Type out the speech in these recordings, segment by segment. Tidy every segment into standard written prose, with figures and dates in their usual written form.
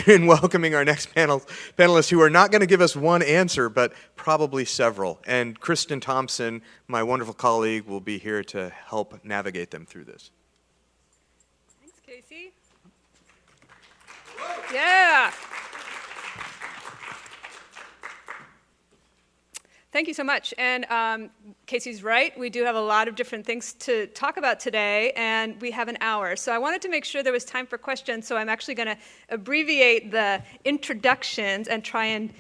in welcoming our next panelists who are not going to give us one answer, but probably several. And Kristin Thomson, my wonderful colleague, will be here to help navigate them through this. Thanks, Casey. Yeah. Thank you so much. And Casey's right. We do have a lot of different things to talk about today, and we have an hour. So I wanted to make sure there was time for questions, so I'm actually going to abbreviate the introductions and try and,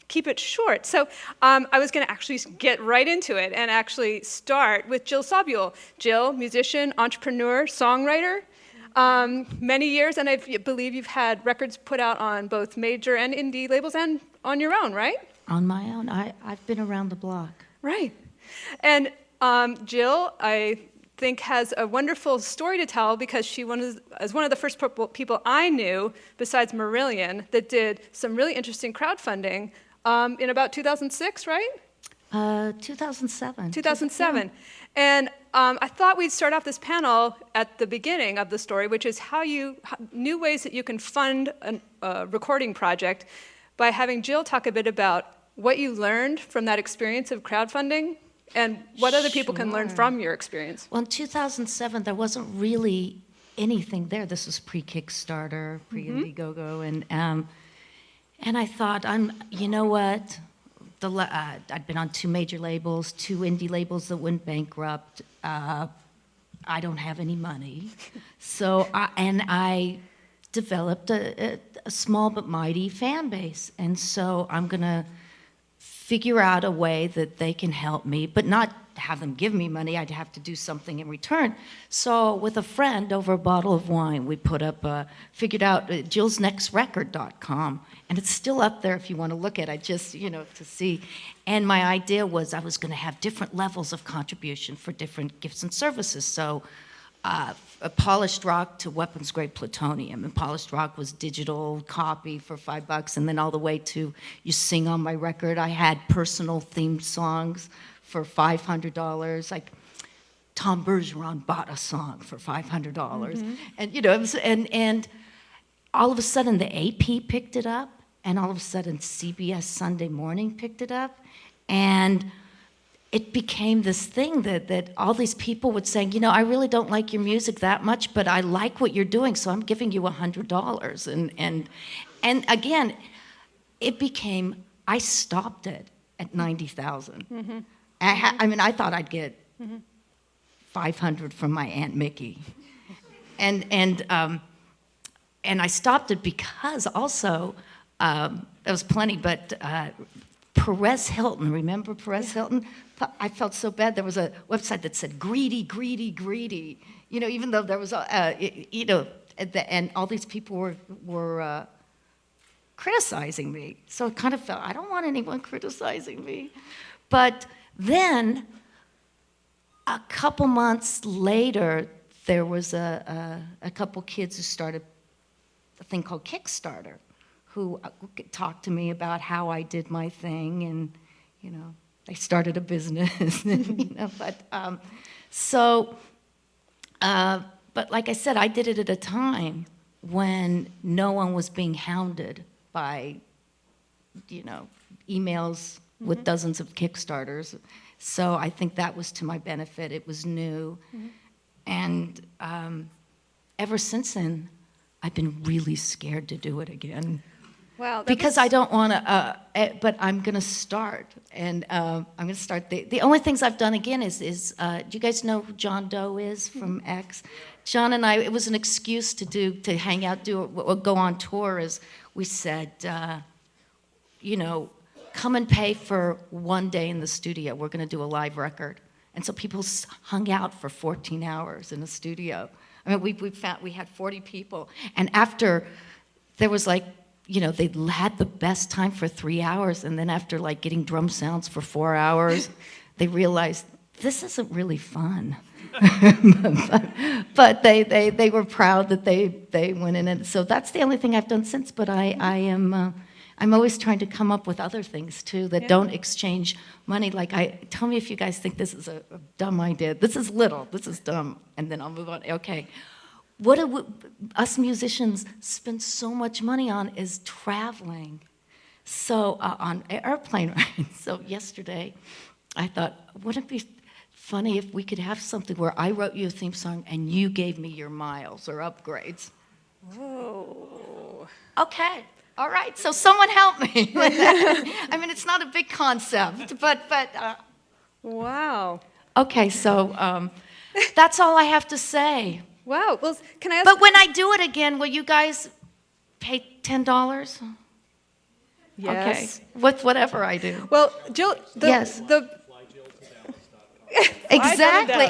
keep it short. So I was going to actually get right into it and actually start with Jill Sobule. Jill, musician, entrepreneur, songwriter. Many years, and I believe you've had records put out on both major and indie labels and on your own, right? On my own. I've been around the block. Right. And Jill, I think, has a wonderful story to tell because she was one of the first people I knew, besides Marillion, that did some really interesting crowdfunding in about 2006, right? 2007. 2007. Yeah. And I thought we'd start off this panel at the beginning of the story, which is new ways that you can fund a recording project, by having Jill talk a bit about what you learned from that experience of crowdfunding and what other people can learn from your experience. Well, in 2007, there wasn't really anything there. This was pre-Kickstarter, pre-Indiegogo, and I thought, you know what? I'd been on 2 major labels, 2 indie labels that went bankrupt. I don't have any money, so I developed a small but mighty fan base, and so I'm gonna figure out a way that they can help me, but not have them give me money. I'd have to do something in return. So with a friend over a bottle of wine, we figured out jillsnextrecord.com, and it's still up there if you want to look at it, just to see. And my idea was I was going to have different levels of contribution for different gifts and services. So a polished rock to weapons grade plutonium, and polished rock was digital copy for $5, and then all the way to you sing on my record. I had personal themed songs for $500, like Tom Bergeron bought a song for $500, and and all of a sudden the AP picked it up, and all of a sudden CBS Sunday Morning picked it up, and it became this thing that all these people would say, I really don't like your music that much, but I like what you're doing, so I'm giving you $100. And again, it became, I stopped it at 90,000. I thought I'd get 500 from my Aunt Mickey. And I stopped it because also, there was plenty, but Perez Hilton, remember Perez Hilton? I felt so bad. There was a website that said greedy, greedy, greedy. Even though there was, and all these people were criticizing me. So it kind of felt, I don't want anyone criticizing me. But then, a couple months later, there was a couple kids who started a thing called Kickstarter, who talked to me about how I did my thing, and they started a business, but like I said, I did it at a time when no one was being hounded by, emails with dozens of Kickstarters. So I think that was to my benefit. It was new, and ever since then, I've been really scared to do it again. Wow, because I don't want to, but I'm going to start, and I'm going to start. The only things I've done again is do you guys know who John Doe is from X? John and I, it was an excuse to hang out, go on tour. As we said, come and pay for one day in the studio. We're going to do a live record, and so people hung out for 14 hours in the studio. I mean, we had 40 people, and after there was like. They had the best time for 3 hours, and then after getting drum sounds for 4 hours, they realized this isn't really fun. but they were proud that they went in, and so that's the only thing I've done since. But I'm always trying to come up with other things too that don't exchange money. Tell me if you guys think this is a dumb idea. This is little. This is dumb, and then I'll move on. Okay. what us musicians spend so much money on is traveling. So on airplane rides. So yesterday, I thought, wouldn't it be funny if we could have something where I wrote you a theme song and you gave me your miles or upgrades? Whoa. Okay. All right. So someone help me with that. I mean, it's not a big concept, but Wow. okay. So that's all I have to say. Wow. Well, can I ask? But when I do it again, will you guys pay $10? Yes. Okay. With whatever I do. Well, Jill, Yes. Exactly.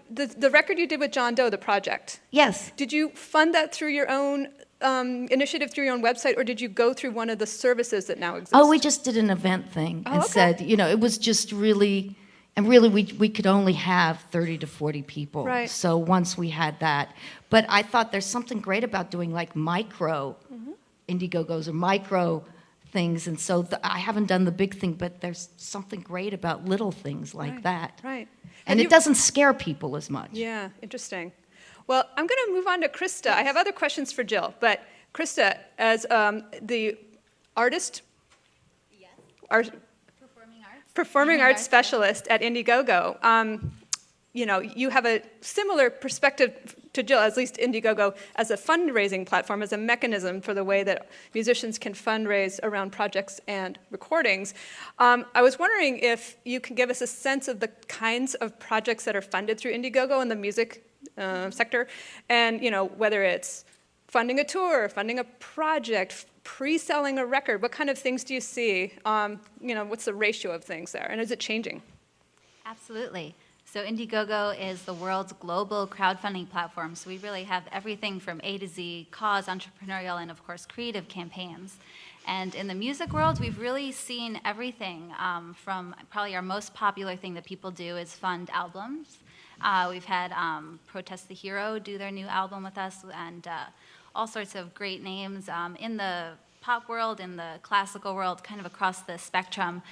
The record you did with John Doe, the project, Yes. did you fund that through your own initiative, through your own website, or did you go through one of the services that now exist? Oh, we just did an event thing and okay. said, you know, it was just really, and really we could only have 30 to 40 people. Right. So once we had that, but I thought there's something great about doing like micro Indiegogos or micro things, and so I haven't done the big thing, but there's something great about little things like that. Right. And it doesn't scare people as much. Yeah, interesting. Well, I'm going to move on to Crista. I have other questions for Jill, but Crista, as the artist, performing arts specialist at Indiegogo, you know, you have a similar perspective to Jill, at least Indiegogo, as a fundraising platform, as a mechanism for the way that musicians can fundraise around projects and recordings. I was wondering if you can give us a sense of the kinds of projects that are funded through Indiegogo in the music sector, and you know, whether it's funding a tour, funding a project, pre-selling a record. What kind of things do you see? You know, what's the ratio of things there, and is it changing? Absolutely. So Indiegogo is the world's global crowdfunding platform. So we really have everything from A to Z, cause, entrepreneurial, and of course creative campaigns. And in the music world, we've really seen everything from probably our most popular thing that people do is fund albums. We've had Protest the Hero do their new album with us, and all sorts of great names in the pop world, in the classical world, kind of across the spectrum.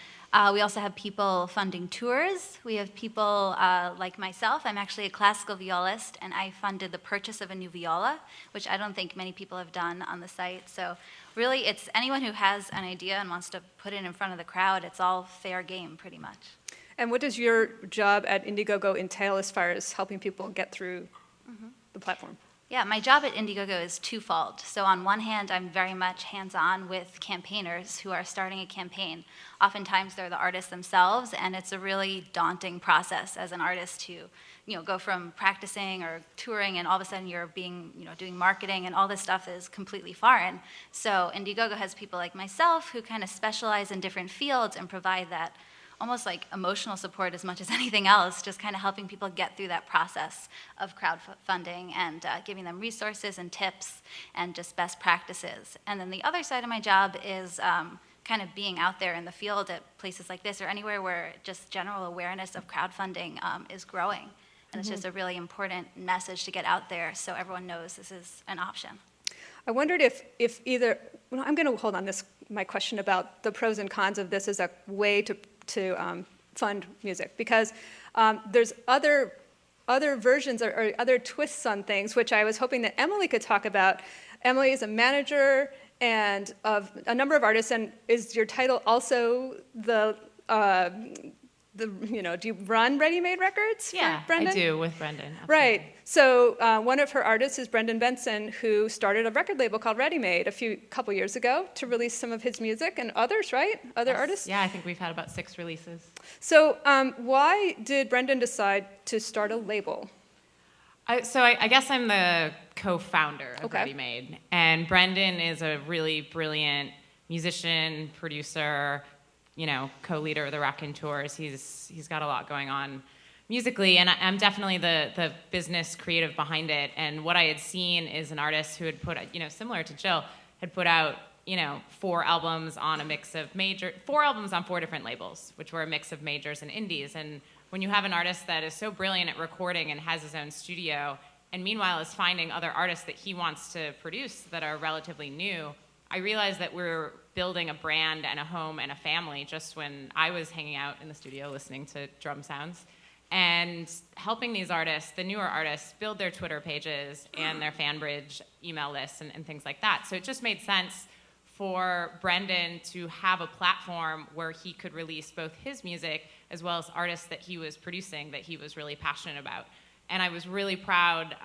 We also have people funding tours. We have people like myself. I'm actually a classical violist, and I funded the purchase of a new viola, which I don't think many people have done on the site. So really, it's anyone who has an idea and wants to put it in front of the crowd, it's all fair game, pretty much. And what does your job at Indiegogo entail as far as helping people get through the platform? Yeah, my job at Indiegogo is twofold. So on one hand, I'm very much hands-on with campaigners who are starting a campaign. Oftentimes, they're the artists themselves, and it's a really daunting process as an artist to, you know, go from practicing or touring, and all of a sudden you're being, you know, doing marketing, and all this stuff is completely foreign. So Indiegogo has people like myself who kind of specialize in different fields and provide that almost like emotional support as much as anything else, just kind of helping people get through that process of crowdfunding and giving them resources and tips and just best practices. And then the other side of my job is kind of being out there in the field at places like this or anywhere where just general awareness of crowdfunding is growing. And it's just a really important message to get out there so everyone knows this is an option. I wondered if either, well, I'm going to hold on my question about the pros and cons of this as a way to fund music, because there's other versions or other twists on things, which I was hoping that Emily could talk about. Emily is a manager and of a number of artists, and is your title also you know, do you run Readymade Records for Brendan? I do with Brendan. Absolutely. Right. So one of her artists is Brendan Benson, who started a record label called Readymade a couple years ago to release some of his music, and others, right? Other artists? Yeah, I think we've had about 6 releases. So why did Brendan decide to start a label? I guess I'm the co-founder of Okay. Readymade, and Brendan is a really brilliant musician, producer, you know, co-leader of the Raconteurs. He's got a lot going on musically, and I'm definitely the business creative behind it. And what I had seen is an artist who had put, you know, similar to Jill, had put out, you know, 4 albums on a mix of 4 albums on 4 different labels, which were a mix of majors and indies. And when you have an artist that is so brilliant at recording and has his own studio, and meanwhile is finding other artists that he wants to produce that are relatively new, I realized that we're building a brand and a home and a family just when I was hanging out in the studio listening to drum sounds. and helping these artists, the newer artists, build their Twitter pages and their FanBridge email lists and things like that. So it just made sense for Brendan to have a platform where he could release both his music as well as artists that he was producing that he was really passionate about. And I was really proud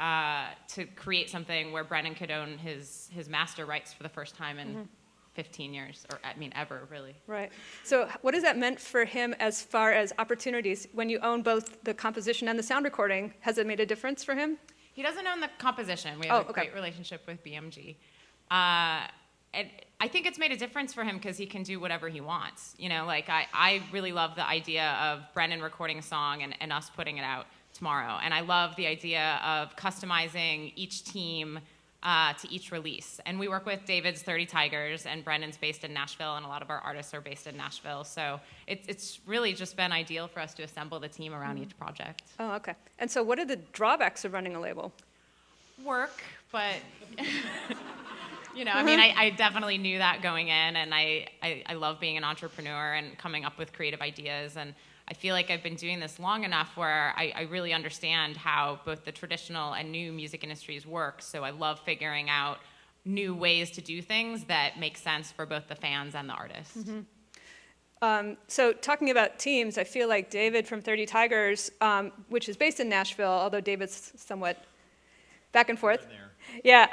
to create something where Brendan could own his master rights for the first time in 15 years, or I mean, ever, really. Right. So what has that meant for him as far as opportunities? When you own both the composition and the sound recording, has it made a difference for him? He doesn't own the composition. We have a great relationship with BMG. And I think it's made a difference for him because he can do whatever he wants. You know, like I really love the idea of Brendan recording a song and us putting it out tomorrow. And I love the idea of customizing each team to each release. And we work with David's 30 Tigers, and Brendan's based in Nashville, and a lot of our artists are based in Nashville. So it's really just been ideal for us to assemble the team around each project. Oh, okay. And so what are the drawbacks of running a label? Work, but you know, I mean, I definitely knew that going in, and I love being an entrepreneur and coming up with creative ideas. And I feel like I've been doing this long enough where I really understand how both the traditional and new music industries work. So I love figuring out new ways to do things that make sense for both the fans and the artists. So talking about teams, I feel like David from 30 Tigers, which is based in Nashville, although David's somewhat back and forth. Yeah,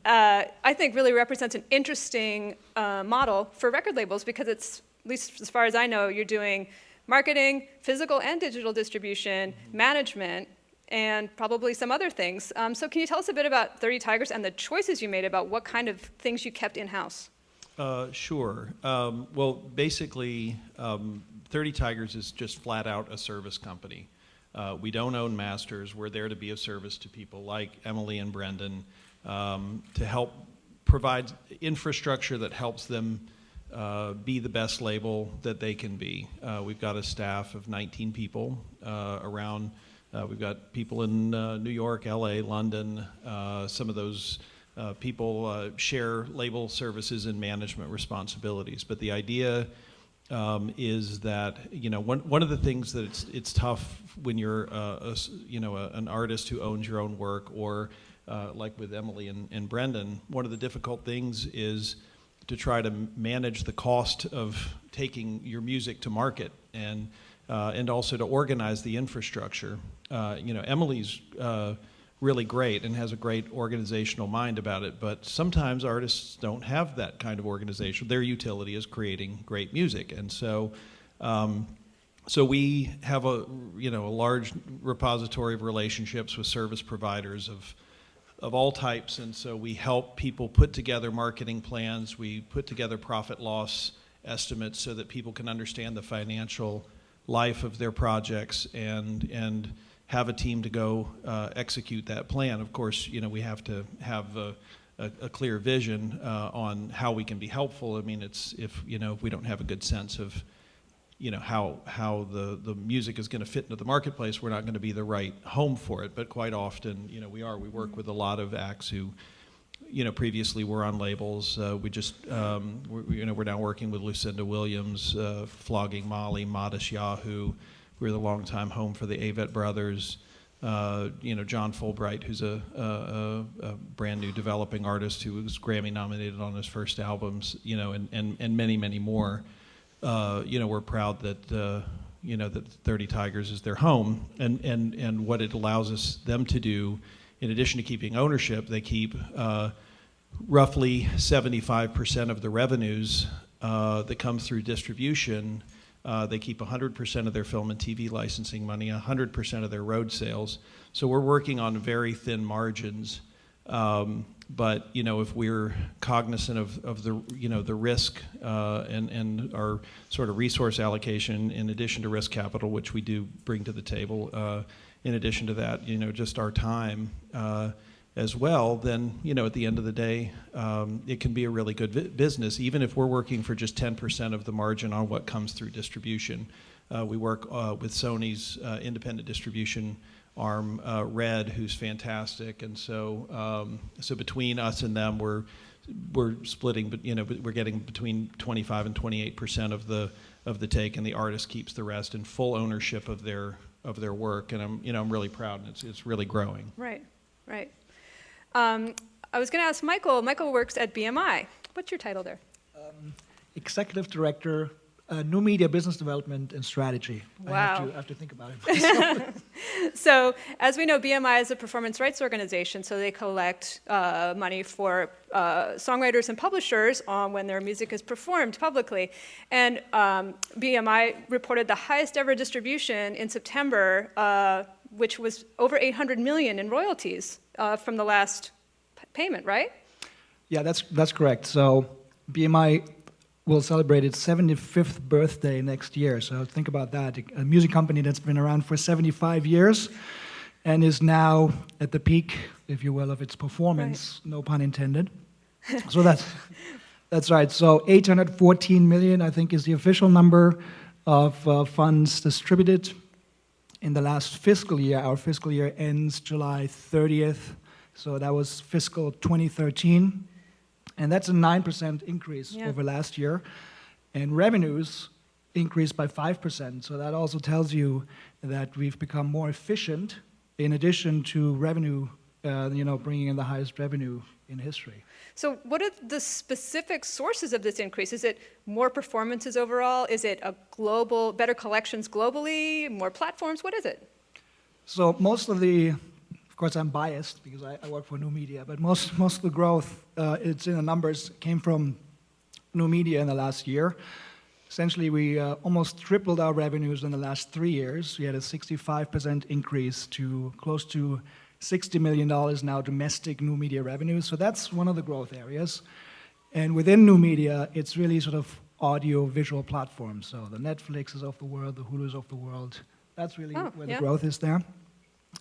I think really represents an interesting model for record labels because it's, at least as far as I know, you're doing marketing, physical and digital distribution, management, and probably some other things. So can you tell us a bit about 30 Tigers and the choices you made about what kind of things you kept in-house? Sure. Well, basically, 30 Tigers is just flat out a service company. We don't own masters. We're there to be of service to people like Emily and Brendan to help provide infrastructure that helps them be the best label that they can be. We've got a staff of 19 people around. We've got people in New York, LA, London. Some of those people share label services and management responsibilities. But the idea is that, you know, one of the things that it's tough when you're an artist who owns your own work, or like with Emily and Brendan, one of the difficult things is to try to manage the cost of taking your music to market, and also to organize the infrastructure. You know, Emily's really great and has a great organizational mind about it, but sometimes artists don't have that kind of organization. Their utility is creating great music, and so so we have a large repository of relationships with service providers of all types, and so we help people put together marketing plans. We put together profit loss estimates so that people can understand the financial life of their projects and have a team to go execute that plan. Of course, you know, we have to have a clear vision on how we can be helpful. I mean, if we don't have a good sense of how the music is going to fit into the marketplace, we're not going to be the right home for it. But quite often, we work with a lot of acts who, previously were on labels. We're now working with Lucinda Williams, Flogging Molly, Modest Yahoo. We're the longtime home for the Avett Brothers. John Fulbright, who's a brand new developing artist who was Grammy nominated on his first albums, and many, many more. We're proud that that 30 Tigers is their home, and what it allows them to do, in addition to keeping ownership, they keep roughly 75% of the revenues that come through distribution. They keep 100% of their film and TV licensing money, 100% of their road sales. So we're working on very thin margins. But if we're cognizant of the risk and our sort of resource allocation, in addition to risk capital, which we do bring to the table, in addition to that, just our time as well, then at the end of the day, it can be a really good business, even if we're working for just 10% of the margin on what comes through distribution. We work with Sony's independent distribution arm, Red, who's fantastic, and so between us and them, we're splitting, but we're getting between 25 and 28% of the take, and the artist keeps the rest in full ownership of their of their work, and I'm really proud, and it's really growing. Right, right. I was going to ask Michael. Michael works at BMI. What's your title there? Executive Director, New Media Business Development and Strategy. Wow. I have to think about it. So, as we know, BMI is a performance rights organization, so they collect money for songwriters and publishers on when their music is performed publicly. And BMI reported the highest ever distribution in September, which was over $800 million in royalties from the last payment, right? Yeah, that's correct. So BMI will celebrate its 75th birthday next year. So think about that. A music company that's been around for 75 years and is now at the peak, if you will, of its performance, no pun intended. So that's right. So 814 million, I think, is the official number of funds distributed in the last fiscal year. Our fiscal year ends July 30th. So that was fiscal 2013. And that's a 9% increase over last year. And revenues increased by 5%. So that also tells you that we've become more efficient in addition to revenue, bringing in the highest revenue in history. So what are the specific sources of this increase? Is it more performances overall? Is it a global, better collections globally, more platforms? What is it? So most of the, of course I'm biased because I work for New Media, but most of the growth, it's in the numbers, came from New Media in the last year. Essentially, we almost tripled our revenues in the last 3 years. We had a 65% increase to close to $60 million now domestic New Media revenues. So that's one of the growth areas. And within New Media, it's really sort of audio-visual platforms. So the Netflixes of the world, the Hulus of the world, that's really where the growth is there.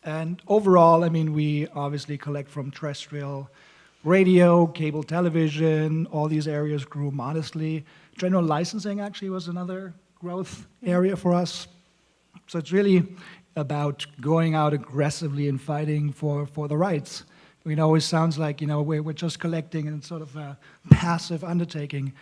And overall, I mean, we obviously collect from terrestrial radio, cable television, all these areas grew modestly. General licensing actually was another growth area for us. So it's really about going out aggressively and fighting for the rights. It always sounds like, we're just collecting and it's sort of a passive undertaking.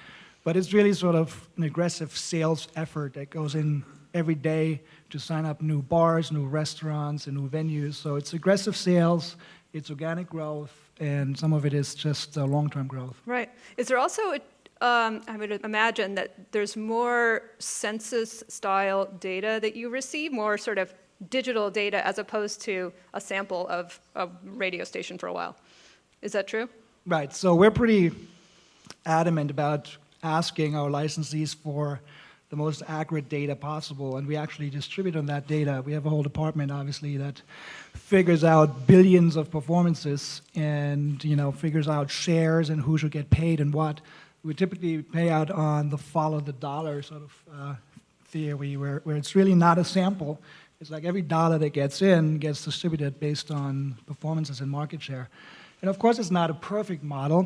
But it's really sort of an aggressive sales effort that goes in every day to sign up new bars, new restaurants, and new venues. So it's aggressive sales, it's organic growth, and some of it is just long-term growth. Right. Is there also, I would imagine that there's more census-style data that you receive, more sort of digital data as opposed to a sample of a radio station for a while. Is that true? Right. So we're pretty adamant about asking our licensees for the most accurate data possible, and we actually distribute on that data. We have a whole department, obviously, that figures out billions of performances and figures out shares and who should get paid and what. We typically pay out on the follow the dollar sort of theory, where it's really not a sample. It's like every dollar that gets in gets distributed based on performances and market share. And of course, it's not a perfect model,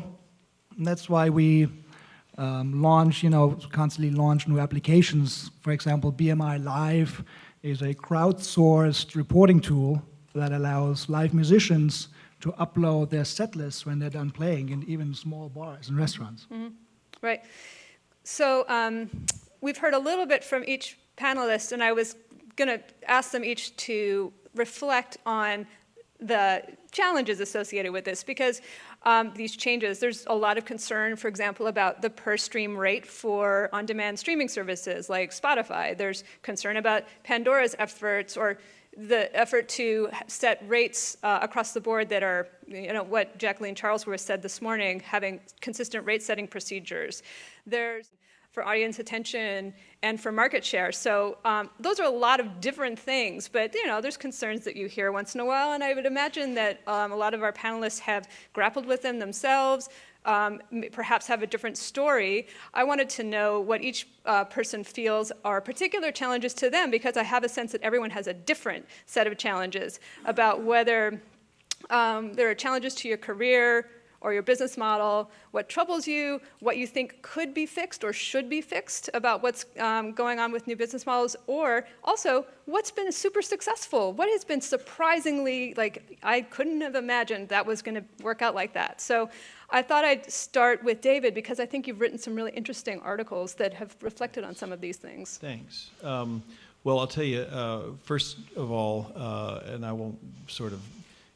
and that's why we constantly launch new applications. For example, BMI Live is a crowdsourced reporting tool that allows live musicians to upload their set lists when they're done playing in even small bars and restaurants. Mm-hmm. Right. So we've heard a little bit from each panelist, and I was going to ask them each to reflect on the challenges associated with this, because these changes, there's a lot of concern, for example, about the per-stream rate for on-demand streaming services like Spotify. There's concern about Pandora's efforts, or the effort to set rates across the board that are, what Jacqueline Charlesworth said this morning, having consistent rate-setting procedures. There's for audience attention and for market share. So those are a lot of different things, but there's concerns that you hear once in a while, and I would imagine that a lot of our panelists have grappled with them themselves, perhaps have a different story. I wanted to know what each person feels are particular challenges to them, because I have a sense that everyone has a different set of challenges about whether there are challenges to your career or your business model, what troubles you, what you think could be fixed or should be fixed about what's going on with new business models, or also what's been super successful, what has been surprisingly, I couldn't have imagined that was going to work out like that. So I thought I'd start with David, because I think you've written some really interesting articles that have reflected on some of these things. Thanks. Well, I'll tell you, first of all, and I won't sort of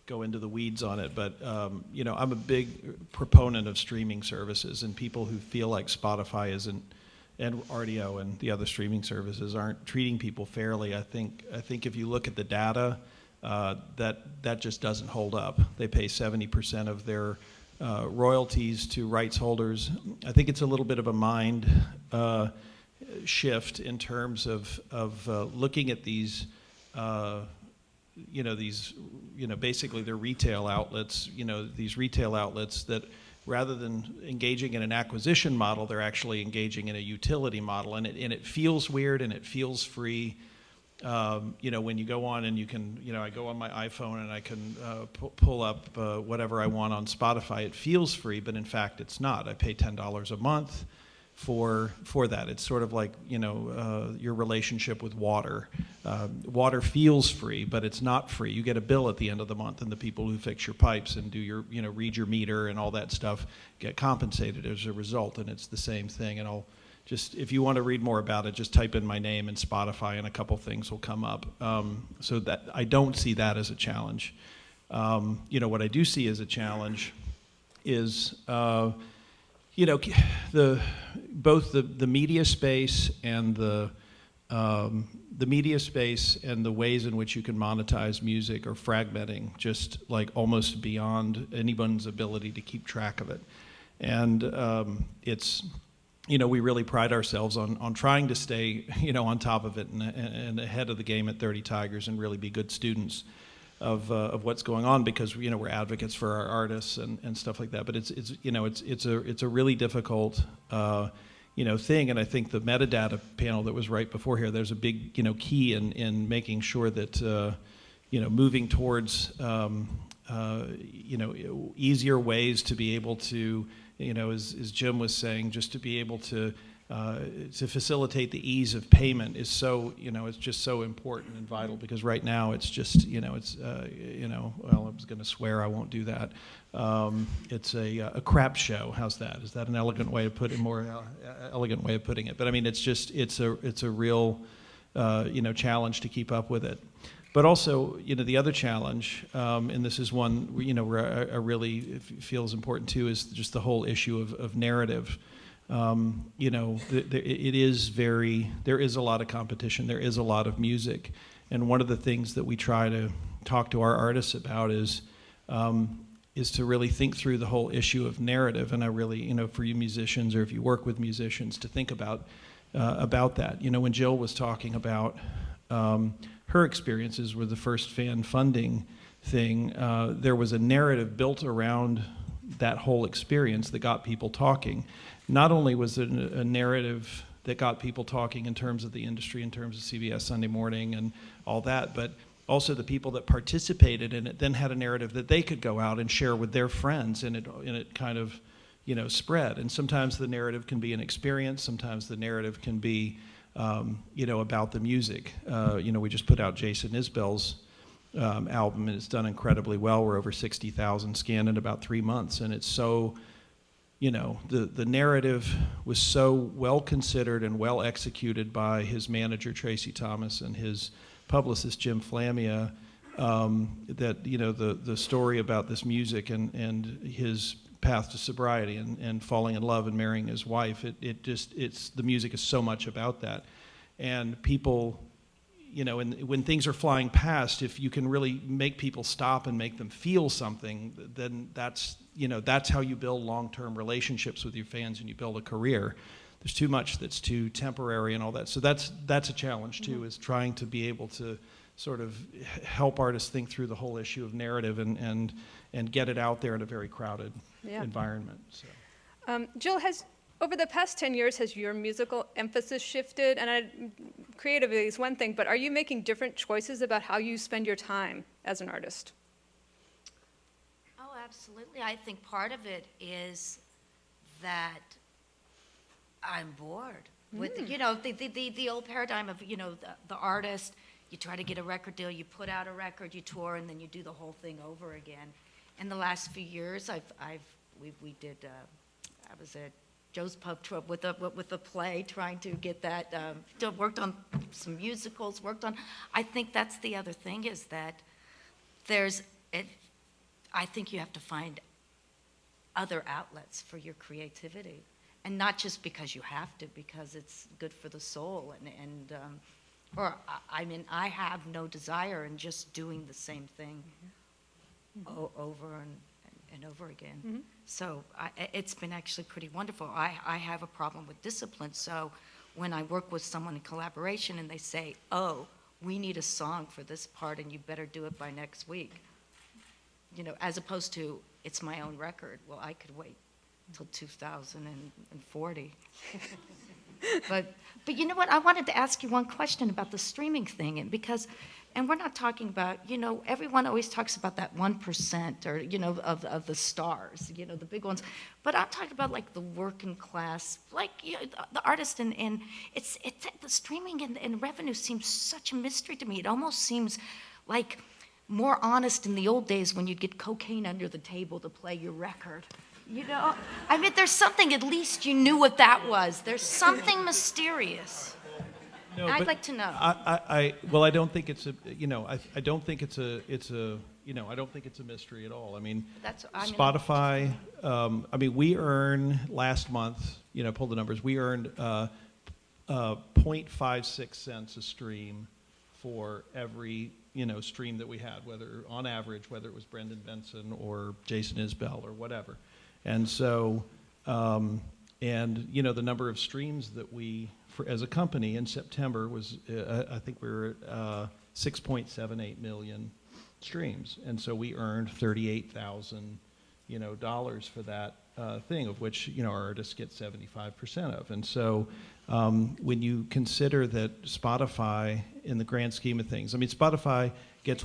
go into the weeds on it, but you know, I'm a big proponent of streaming services, and people who feel like Spotify isn't, and RDO and the other streaming services aren't treating people fairly. I think if you look at the data, that just doesn't hold up. They pay 70% of their royalties to rights holders. I think it's a little bit of a mind shift in terms of looking at these, basically they're retail outlets, these retail outlets that rather than engaging in an acquisition model, they're actually engaging in a utility model, and it feels weird and it feels free. When you go on and you can, I go on my iPhone and I can pull up whatever I want on Spotify. It feels free, but in fact it's not. I pay $10 a month for that. It's sort of like, your relationship with water. Water feels free, but it's not free. You get a bill at the end of the month, and the people who fix your pipes and do your, read your meter and all that stuff get compensated as a result, and it's the same thing. And if you want to read more about it, just type in my name in Spotify and a couple things will come up. So that I don't see that as a challenge. What I do see as a challenge is, both the media space and the media space and the ways in which you can monetize music are fragmenting, just like almost beyond anyone's ability to keep track of it. And it's, we really pride ourselves on trying to stay, on top of it and ahead of the game at 30 Tigers and really be good students of what's going on, because we're advocates for our artists and stuff like that. But it's a really difficult thing. And I think the metadata panel that was right before here, there's a big key in making sure that moving towards easier ways to be able to, as Jim was saying, just to be able to facilitate the ease of payment is so, it's just so important and vital, because right now it's just, well, I was going to swear, I won't do that. It's a crap show. How's that? Is that an elegant way of putting elegant way of putting it? But I mean, it's just, it's a real, challenge to keep up with it. But also, the other challenge, and this is one, where I really feels important too, is just the whole issue of narrative. There is a lot of competition, there is a lot of music, and one of the things that we try to talk to our artists about is to really think through the whole issue of narrative. And I really, for you musicians, or if you work with musicians, to think about that. When Jill was talking about her experiences with the first fan funding thing, there was a narrative built around that whole experience that got people talking. Not only was it a narrative that got people talking in terms of the industry, in terms of CBS Sunday Morning and all that, but also the people that participated in it then had a narrative that they could go out and share with their friends, and it kind of, spread. And sometimes the narrative can be an experience, sometimes the narrative can be, about the music. We just put out Jason Isbell's album, and it's done incredibly well. We're over 60,000 scanned in about 3 months, and it's so, the narrative was so well considered and well executed by his manager Tracy Thomas and his publicist Jim Flamia, that the story about this music and his path to sobriety and falling in love and marrying his wife, the music is so much about that. And people, and when things are flying past, if you can really make people stop and make them feel something, then that's how you build long-term relationships with your fans, and you build a career. There's too much that's too temporary and all that. So that's a challenge too, is trying to be able to sort of help artists think through the whole issue of narrative and get it out there in a very crowded environment. So. Jill, over the past 10 years, has your musical emphasis shifted? And creativity is one thing, but are you making different choices about how you spend your time as an artist? Oh, absolutely. I think part of it is that I'm bored with, the old paradigm of, the artist. You try to get a record deal, you put out a record, you tour, and then you do the whole thing over again. In the last few years, I was at Joe's Pub Trip with a play, trying to get that, worked on some musicals, I think that's the other thing is that I think you have to find other outlets for your creativity. And not just because you have to, because it's good for the soul. I mean, I have no desire in just doing the same thing over and over again. Mm-hmm. So it's been actually pretty wonderful. I have a problem with discipline, so when I work with someone in collaboration and they say, oh, we need a song for this part and you better do it by next week, you know, as opposed to, it's my own record. Well, I could wait until 2040. But you know what? I wanted to ask you one question about the streaming thing, and we're not talking about, you know, everyone always talks about that 1% or, you know, of the stars, you know, the big ones. But I'm talking about like the working class, like, you know, the artist, and it's the streaming and revenue seems such a mystery to me. It almost seems like more honest in the old days when you'd get cocaine under the table to play your record. You know, I mean, there's something, at least you knew what that was. There's something mysterious. No, I'd like to know. Well, I don't think it's a, you know, I don't think it's a, you know, I don't think it's a mystery at all. I mean, Spotify, I mean, we earn last month, you know, pull the numbers, we earned 0.56 cents a stream for every, you know, stream that we had, whether on average, whether it was Brendan Benson or Jason Isbell or whatever. And so, and you know, the number of streams that we, as a company in September was, I think we were at 6.78 million streams. And so we earned $38,000, you know, dollars for that thing, of which, you know, our artists get 75% of. And so when you consider that Spotify, in the grand scheme of things, I mean, Spotify gets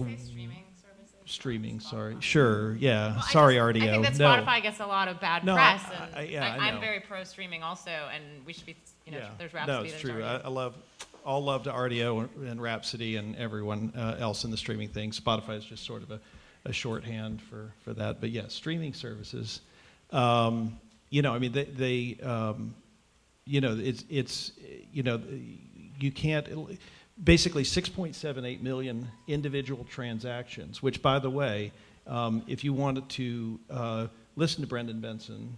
streaming, sorry. Sure, yeah. Well, sorry, I RDO. think that Spotify gets a lot of bad press. And I know. I'm very pro streaming also, and we should be, you know, there's Rhapsody. No, it's true. I love, all love to RDO and Rhapsody and everyone else in the streaming thing. Spotify is just sort of a shorthand for that. But yes, streaming services, you know, I mean, they you know, it's, you know, you can't, basically 6.78 million individual transactions, which, by the way, if you wanted to listen to Brendan Benson,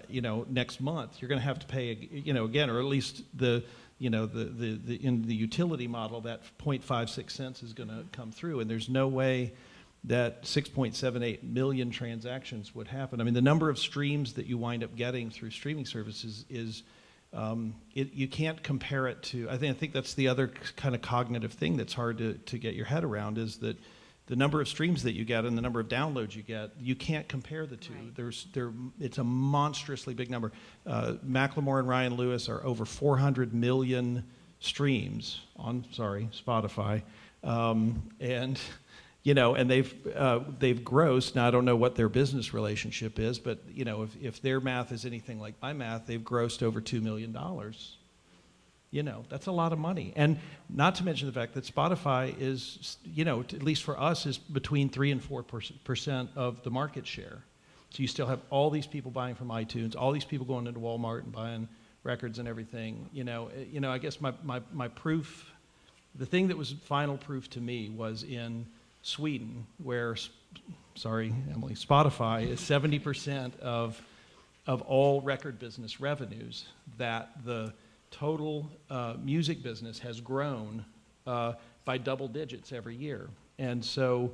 you know, next month, you're going to have to pay, you know, again, or at least the, you know, in the utility model, that 0.56 cents is going to come through, and there's no way that 6.78 million transactions would happen. I mean, the number of streams that you wind up getting through streaming services is, you can't compare it to, I think that's the other kind of cognitive thing that's hard to get your head around, is that the number of streams that you get and the number of downloads you get, you can't compare the two. Right. It's a monstrously big number. Macklemore and Ryan Lewis are over 400 million streams on, Spotify. And, you know, and they've grossed, now I don't know what their business relationship is, but, you know, if their math is anything like my math, they've grossed over $2 million. You know, that's a lot of money. And not to mention the fact that Spotify is, you know, at least for us, is between 3 and 4% of the market share. So you still have all these people buying from iTunes, all these people going into Walmart and buying records and everything. You know, I guess my proof, the thing that was final proof to me was in Sweden, where, sorry, Emily, Spotify is 70% of all record business revenues, that the total music business has grown by double digits every year. And so,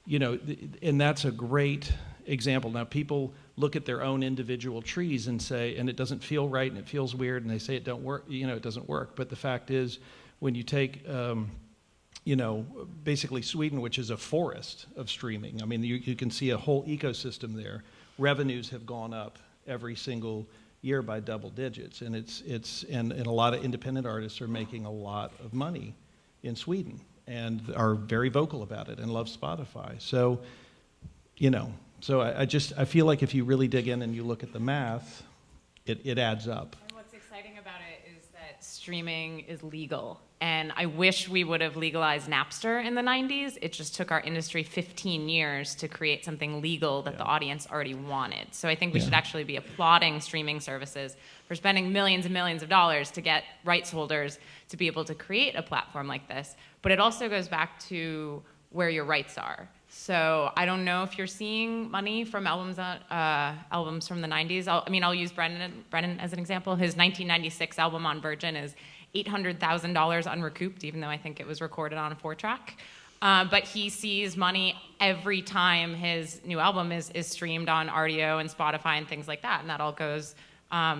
you know, and that's a great example. Now, people look at their own individual trees and say, and it doesn't feel right and it feels weird, and they say it don't work, you know, it doesn't work. But the fact is, when you take you know, basically Sweden, which is a forest of streaming. I mean, you can see a whole ecosystem there. Revenues have gone up every single year by double digits, and and a lot of independent artists are making a lot of money in Sweden and are very vocal about it and love Spotify. So, you know, so I feel like if you really dig in and you look at the math, it adds up. And what's exciting about it is that streaming is legal And I wish we would have legalized Napster in the 90s. It just took our industry 15 years to create something legal that the audience already wanted. So I think we should actually be applauding streaming services for spending millions and millions of dollars to get rights holders to be able to create a platform like this. But it also goes back to where your rights are. So I don't know if you're seeing money from albums from the 90s. I'll use Brendan as an example. His 1996 album on Virgin is $800,000 unrecouped, even though I think it was recorded on a 4-track. But he sees money every time his new album is streamed on RDO and Spotify and things like that. And that all goes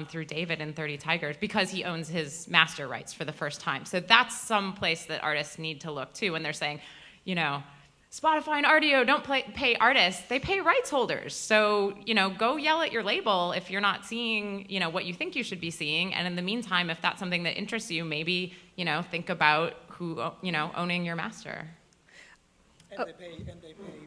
through David and 30 Tigers because he owns his master rights for the first time. So that's some place that artists need to look to when they're saying, you know, Spotify and RDO don't pay artists, they pay rights holders. So, you know, go yell at your label if you're not seeing, you know, what you think you should be seeing. And in the meantime, if that's something that interests you, maybe, you know, think about who, you know, owning your master. And they pay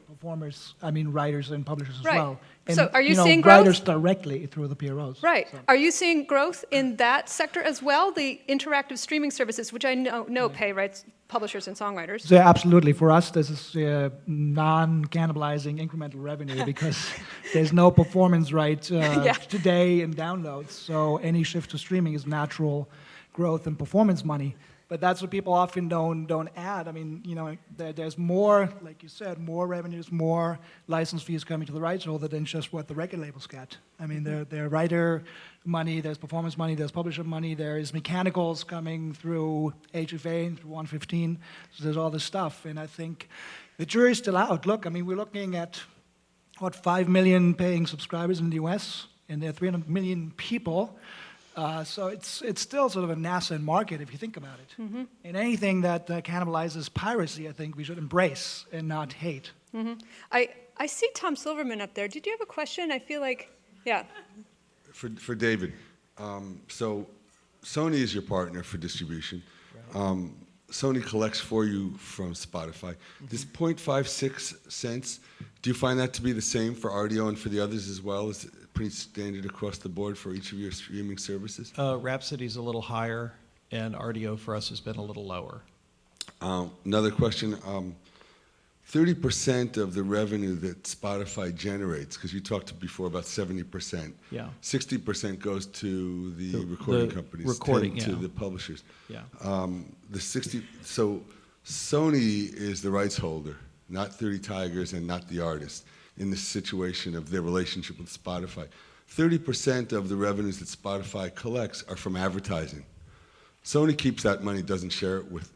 performers, writers and publishers as Right. well. And, So are you seeing growth? Writers directly through the PROs. Right. So. Are you seeing growth in that sector as well? The interactive streaming services, which I know pay rights publishers and songwriters. So absolutely. For us, this is non-cannibalizing incremental revenue because there's no performance right today in downloads. So any shift to streaming is natural growth and performance money. But that's what people often don't add. I mean, you know, there's more, like you said, more revenues, more license fees coming to the rights holder than just what the record labels get. I mean, there are writer money, there's performance money, there's publisher money, there is mechanicals coming through HFA and through 115. So there's all this stuff. And I think the jury's still out. Look, I mean, we're looking at, 5 million paying subscribers in the US, and there are 300 million people. So it's still sort of a nascent market if you think about it. Mm-hmm. And anything that cannibalizes piracy, I think we should embrace and not hate. Mm-hmm. I see Tom Silverman up there. Did you have a question? I feel like, yeah. For David, so Sony is your partner for distribution. Right. Sony collects for you from Spotify. Mm-hmm. This 0.56 cents, do you find that to be the same for RDO and for the others as well? Is it pretty standard across the board for each of your streaming services? Rhapsody's a little higher, and RDO for us has been a little lower. Another question. 30% of the revenue that Spotify generates, because you talked before about 70%. Yeah. 60% goes to the recording companies, 10 to the publishers. Yeah. So Sony is the rights holder, not 30 Tigers and not the artist in this situation of their relationship with Spotify. 30% of the revenues that Spotify collects are from advertising. Sony keeps that money, doesn't share it with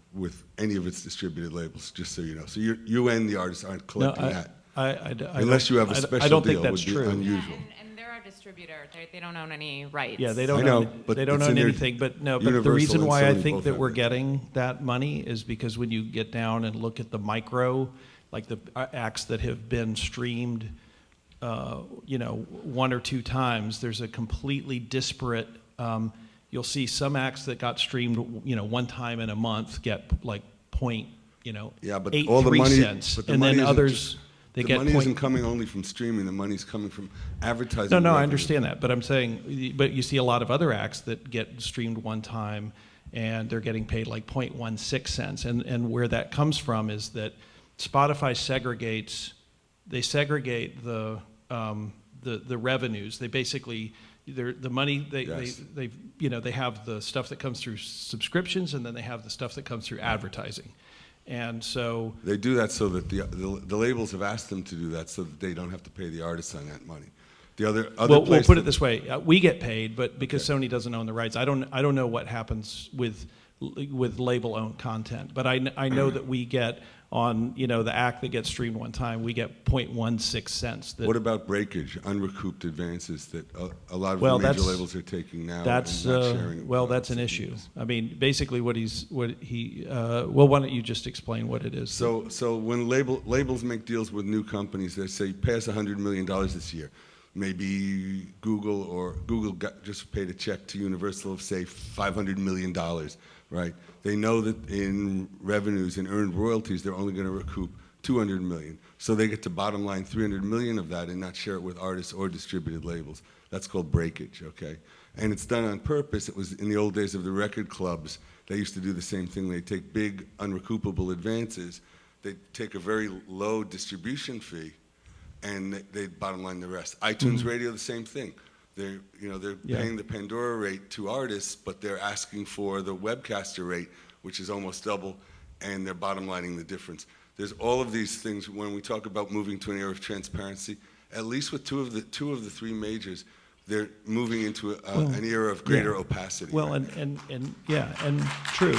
any of its distributed labels, just so you know. So you and the artists aren't collecting that. Unless you have a special deal, it would be unusual. And they're our distributor. They don't own any rights. Yeah, they don't own anything. But no, but the reason why I think that we're getting that money is because when you get down and look at the micro, like the acts that have been streamed, you know, 1 or 2 times, there's a completely disparate. You'll see some acts that got streamed, you know, 1 time in a month get like point, you know, but 8 all the 3 money, cents, but the and money then others they the get. money point, isn't coming only from streaming. The money's coming from advertising. No, I understand that, but I'm saying, but you see a lot of other acts that get streamed 1 time, and they're getting paid like 0.16 cents, and where that comes from is that Spotify segregate the revenues. They basically the money they you know, they have the stuff that comes through subscriptions, and then they have the stuff that comes through advertising, and so they do that so that the labels have asked them to do that so that they don't have to pay the artists on that money. The other we'll put it this way: we get paid, but because Sony doesn't own the rights, I don't know what happens with label-owned content, but I know that we get on, you know, the act that gets streamed 1 time, we get 0.16 cents. What about breakage, unrecouped advances that a lot of the major labels are taking now? That's and not sharing that's an issue. I mean, basically, why don't you just explain what it is? So when labels make deals with new companies, they say pay us $100 million this year. Maybe Google just paid a check to Universal of, say, $500 million, right? They know that in revenues and earned royalties, they're only going to recoup 200 million. So they get to bottom line 300 million of that and not share it with artists or distributed labels. That's called breakage, okay? And it's done on purpose. It was in the old days of the record clubs. They used to do the same thing. They'd take big, unrecoupable advances. They'd take a very low distribution fee, and they'd bottom line the rest. iTunes Radio, the same thing. They're paying the Pandora rate to artists, but they're asking for the webcaster rate, which is almost double, and they're bottom lining the difference. There's all of these things. When we talk about moving to an era of transparency, at least with two of the three majors, they're moving into an era of greater opacity. Well, right? and true.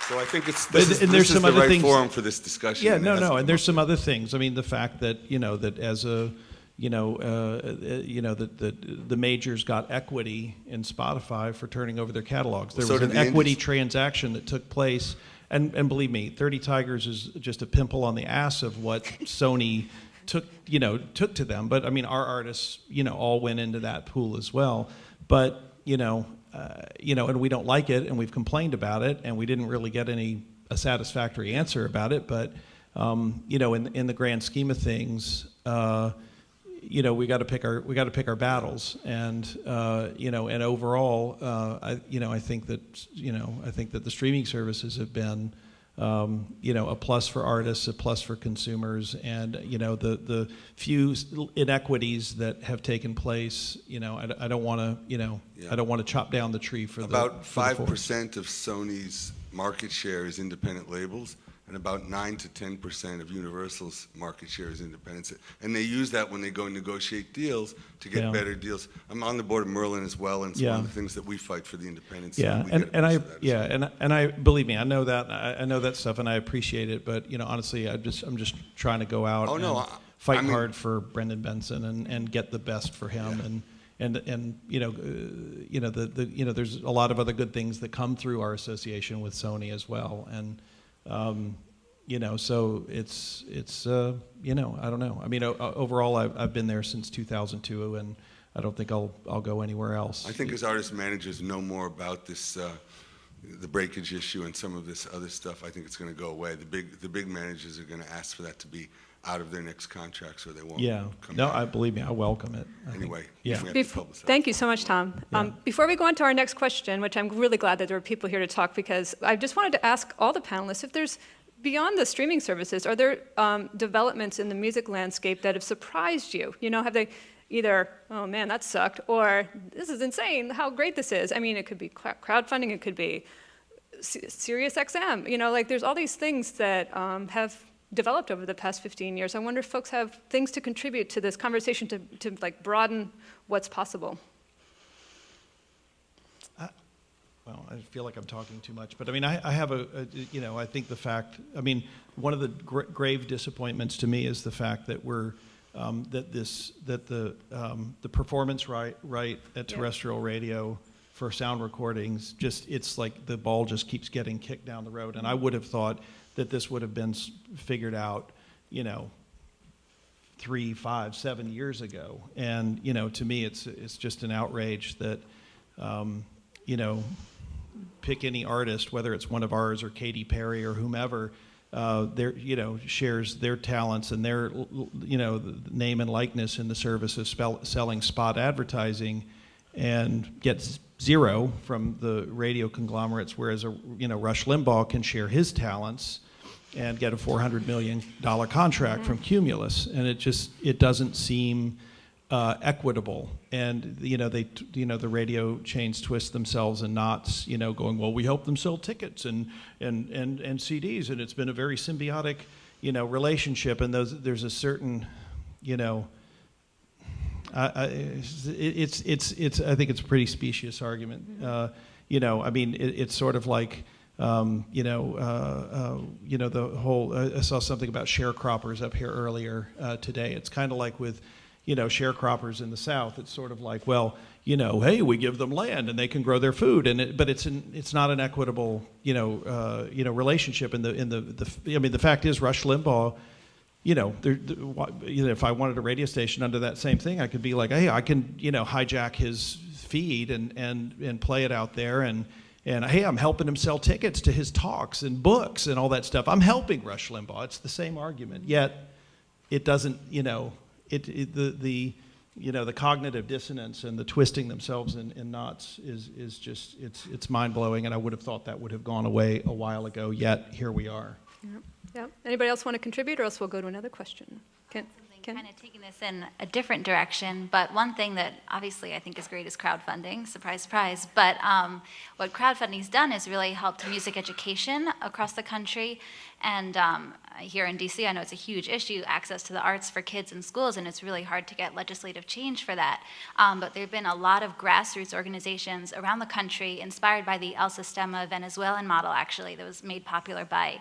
So I think this is the right things, forum for this discussion. Yeah, and there's some other things. I mean, the fact that that as a that the majors got equity in Spotify for turning over their catalogs. There was an equity transaction that took place, and believe me, 30 Tigers is just a pimple on the ass of what Sony took to them. But I mean, our artists all went into that pool as well. But and we don't like it, and we've complained about it, and we didn't really get a satisfactory answer about it. But in the grand scheme of things, we got to pick our battles, and and overall, I think that the streaming services have been a plus for artists, a plus for consumers, and the few inequities that have taken place. I don't want to chop down the tree for about 5% of Sony's market share is independent labels, and about 9 to 10% of Universal's market share is independents. And they use that when they go negotiate deals to get better deals. I'm on the board of Merlin as well, and it's one of the things that we fight for the independents. Yeah, and I believe me, I know that stuff, and I appreciate it. But honestly, I'm just trying to go out and fight hard for Brendan Benson and get the best for him. And there's a lot of other good things that come through our association with Sony as well. And so it's I don't know. I mean, overall, I've been there since 2002, and I don't think I'll go anywhere else. I think as artist managers know more about this, the breakage issue and some of this other stuff, I think it's going to go away. The big managers are going to ask for that to be out of their next contracts, or they won't. Come back. I believe me, I welcome it. Anyway, Thank you so much, Tom. Before we go on to our next question, which I'm really glad that there are people here to talk, because I just wanted to ask all the panelists if there's, beyond the streaming services, are there developments in the music landscape that have surprised you? Have they either, oh man, that sucked, or this is insane, how great this is? I mean, it could be crowdfunding, it could be Sirius XM, there's all these things that have developed over the past 15 years. I wonder if folks have things to contribute to this conversation to broaden what's possible. Well, I feel like I'm talking too much, but I mean, I have I think the fact, one of the grave disappointments to me is the fact that we're, the performance right at terrestrial radio for sound recordings, it's like the ball just keeps getting kicked down the road. And I would have thought that this would have been figured out, 3, 5, 7 years ago. And, to me, it's just an outrage that, pick any artist, whether it's one of ours or Katy Perry or whomever, shares their talents and their, name and likeness in the service of selling spot advertising, and gets zero from the radio conglomerates, whereas Rush Limbaugh can share his talents and get a $400 million contract from Cumulus, and it doesn't seem equitable. And the radio chains twist themselves in knots, going, well, we help them sell tickets and CDs, and it's been a very symbiotic relationship. And there's a certain I think it's a pretty specious argument. It's sort of like the whole. I saw something about sharecroppers up here earlier today. It's kind of like with sharecroppers in the South. It's sort of like, well, hey, we give them land and they can grow their food, but it's not an equitable relationship. And the fact is, Rush Limbaugh. If I wanted a radio station under that same thing, I could be like, hey, I can hijack his feed and play it out there, and And hey, I'm helping him sell tickets to his talks and books and all that stuff. I'm helping Rush Limbaugh. It's the same argument. Yet it doesn't, the cognitive dissonance and the twisting themselves in knots is just, it's mind-blowing, and I would have thought that would have gone away a while ago, yet here we are. Yeah. Anybody else want to contribute, or else we'll go to another question? Ken? Kind of taking this in a different direction, but one thing that obviously I think is great is crowdfunding, surprise, surprise, but what crowdfunding's done is really helped music education across the country, and here in DC, I know it's a huge issue, access to the arts for kids in schools, and it's really hard to get legislative change for that, but there have been a lot of grassroots organizations around the country inspired by the El Sistema Venezuelan model, actually, that was made popular by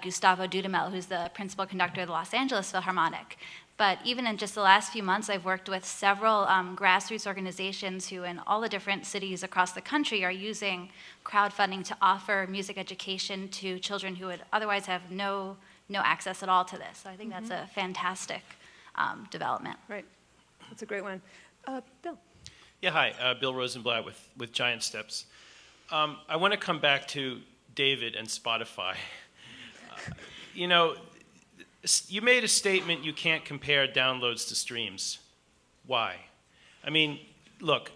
Gustavo Dudamel, who's the principal conductor of the Los Angeles Philharmonic. But even in just the last few months, I've worked with several grassroots organizations who in all the different cities across the country are using crowdfunding to offer music education to children who would otherwise have no access at all to this. So I think that's a fantastic development. Right. That's a great one. Bill. Yeah, hi. Bill Rosenblatt with Giant Steps. I want to come back to David and Spotify. You made a statement you can't compare downloads to streams. Why? I mean, look,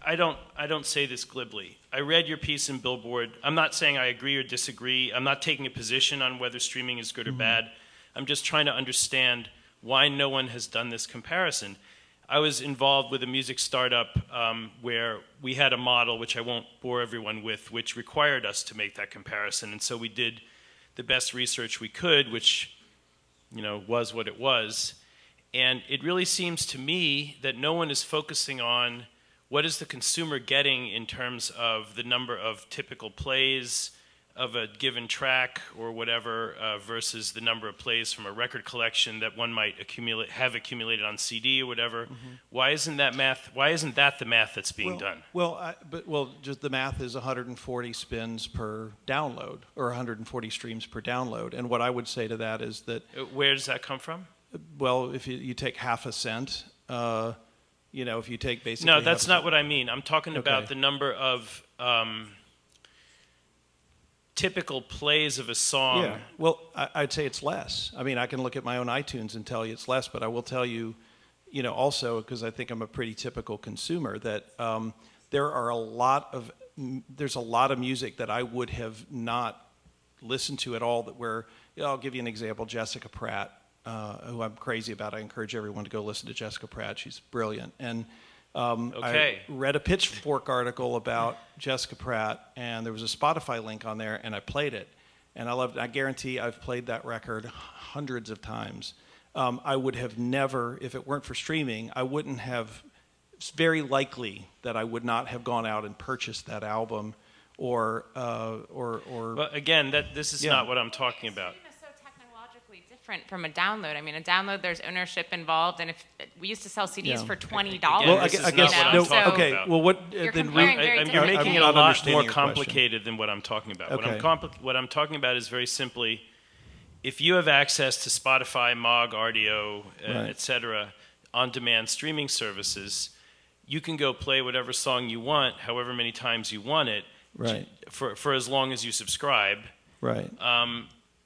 I don't say this glibly. I read your piece in Billboard. I'm not saying I agree or disagree. I'm not taking a position on whether streaming is good or bad. I'm just trying to understand why no one has done this comparison. I was involved with a music startup where we had a model, which I won't bore everyone with, which required us to make that comparison. And so we did the best research we could, which was what it was. And it really seems to me that no one is focusing on what is the consumer getting in terms of the number of typical plays of a given track or whatever versus the number of plays from a record collection that one might have accumulated on CD or whatever. Why isn't that the math that's being done? Just the math is 140 spins per download, or 140 streams per download. And what I would say to that is that... Where does that come from? Well, if you take half a cent, if you take basically... No, that's not what I mean. I'm talking about the number of... typical plays of a song. Yeah, well, I'd say it's less. I mean, I can look at my own iTunes and tell you it's less, but I will tell you, also, because I think I'm a pretty typical consumer, that there's a lot of music that I would have not listened to at all, I'll give you an example, Jessica Pratt, who I'm crazy about. I encourage everyone to go listen to Jessica Pratt. She's brilliant. And I read a Pitchfork article about Jessica Pratt, and there was a Spotify link on there, and I played it. And I loved it. I guarantee I've played that record hundreds of times. I would have never, if it weren't for streaming, it's very likely that I would not have gone out and purchased that album or Well, again, this is not what I'm talking about. Different from a download. I mean, a download, there's ownership involved, and if we used to sell CDs for $20. Well, I guess you're making it a lot more complicated than what I'm talking about. What I'm talking about is very simply, if you have access to Spotify, Mog, RDO, etc., on-demand streaming services, you can go play whatever song you want, however many times you want it, for as long as you subscribe. Right.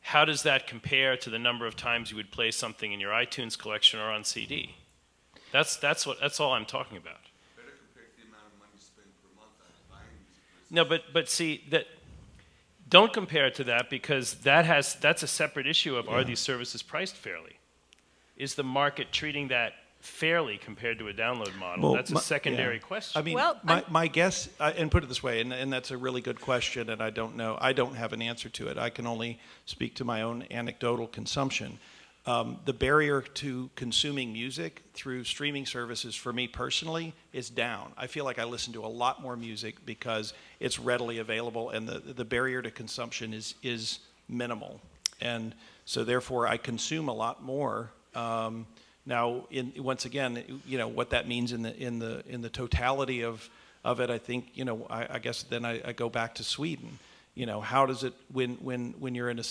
How does that compare to the number of times you would play something in your iTunes collection or on CD? That's all I'm talking about. Better compare to the amount of money spent per month on buying music. No, but see that. Don't compare it to that, because that's a separate issue of are these services priced fairly? Is the market treating that fairly compared to a download model? Well, that's a secondary question. I mean, my guess, and put it this way, and that's a really good question, and I don't know. I don't have an answer to it. I can only speak to my own anecdotal consumption. The barrier to consuming music through streaming services for me personally is down. I feel like I listen to a lot more music because it's readily available, and the barrier to consumption is minimal. And so therefore I consume a lot more. Now, once again, what that means in the totality of it, I think, I guess then I go back to Sweden. How does it, when you're in a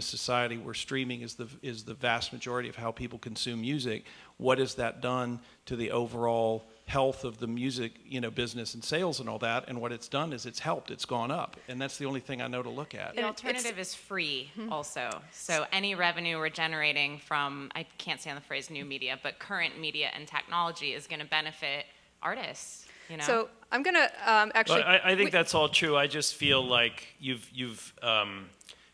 society where streaming is the vast majority of how people consume music, what has that done to the overall health of the music, business and sales and all that. And what it's done is it's helped. It's gone up, and that's the only thing I know to look at. The alternative is free also. So any revenue we're generating from, I can't stand the phrase new media, but current media and technology is going to benefit artists. So I'm going to actually... Well, I think that's all true. I just feel like you've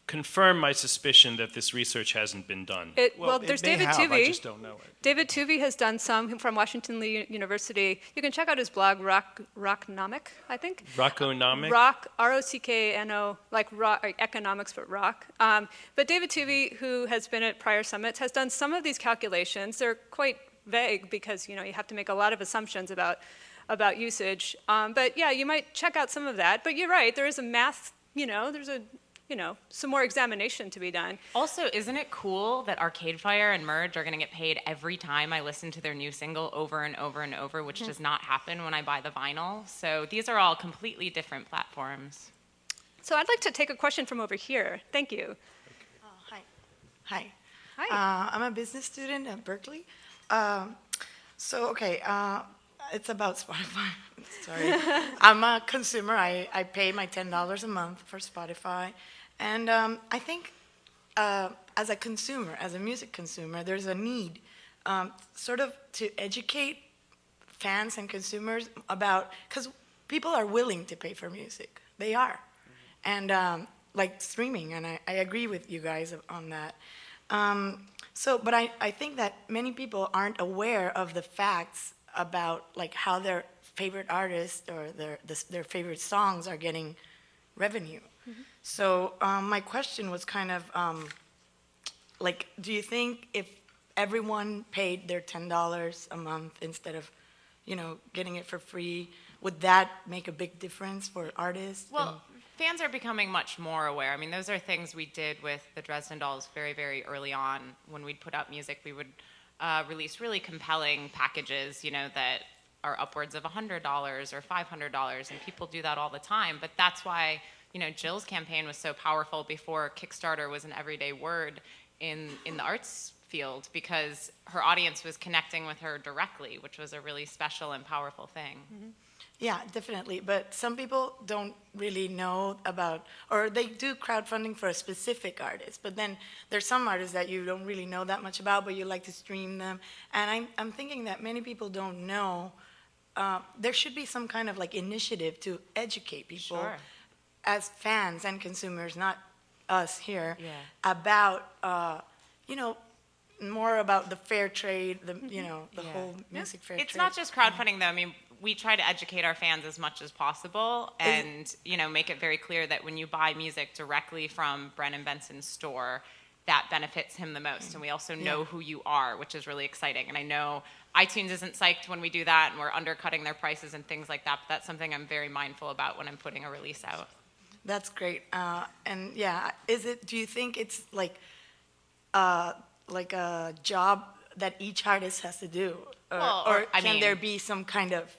confirmed my suspicion that this research hasn't been done. Well, there's David I Tuvey. just don't know it. David Tuvey has done some from Washington University. You can check out his blog, Rocknomic, I think. Rockonomic? Rock, R-O-C-K-N-O, like rock, like economics, but rock. But David Tuvey, who has been at prior summits, has done some of these calculations. They're quite vague because, you have to make a lot of assumptions about usage. But yeah, you might check out some of that. But you're right, there is a math, there's a some more examination to be done. Also, isn't it cool that Arcade Fire and Merge are going to get paid every time I listen to their new single over and over and over, which does not happen when I buy the vinyl? So these are all completely different platforms. So I'd like to take a question from over here. Thank you. Hi. Hi. Hi. I'm a business student at Berkeley. It's about Spotify. Sorry. I'm a consumer. I pay my $10 a month for Spotify. And I think as a consumer, as a music consumer, there's a need sort of to educate fans and consumers about, because people are willing to pay for music. They are. And like streaming, and I agree with you guys on that. But I think that many people aren't aware of the facts about like how their favorite artists or their favorite songs are getting revenue. Mm-hmm. So my question was kind of like, do you think if everyone paid their $10 a month instead of, getting it for free, would that make a big difference for artists? Well, fans are becoming much more aware. I mean, those are things we did with the Dresden Dolls very, very early on. When we'd put out music, we would release really compelling packages, that are upwards of $100 or $500, and people do that all the time. But that's why, Jill's campaign was so powerful before Kickstarter was an everyday word in the arts field, because her audience was connecting with her directly, which was a really special and powerful thing. Mm-hmm. Yeah, definitely. But some people don't really know about, or they do crowdfunding for a specific artist, but then there's some artists that you don't really know that much about, but you like to stream them. And I'm thinking that many people don't know. There should be some kind of like initiative to educate people as fans and consumers, not us here, about, more about the fair trade, the whole music fair trade. It's not just crowdfunding, though. I mean, we try to educate our fans as much as possible and, make it very clear that when you buy music directly from Brennan Benson's store, that benefits him the most. And we also know who you are, which is really exciting. And I know iTunes isn't psyched when we do that, and we're undercutting their prices and things like that, but that's something I'm very mindful about when I'm putting a release out. That's great. Do you think it's like a job that each artist has to do? Or can there be some kind of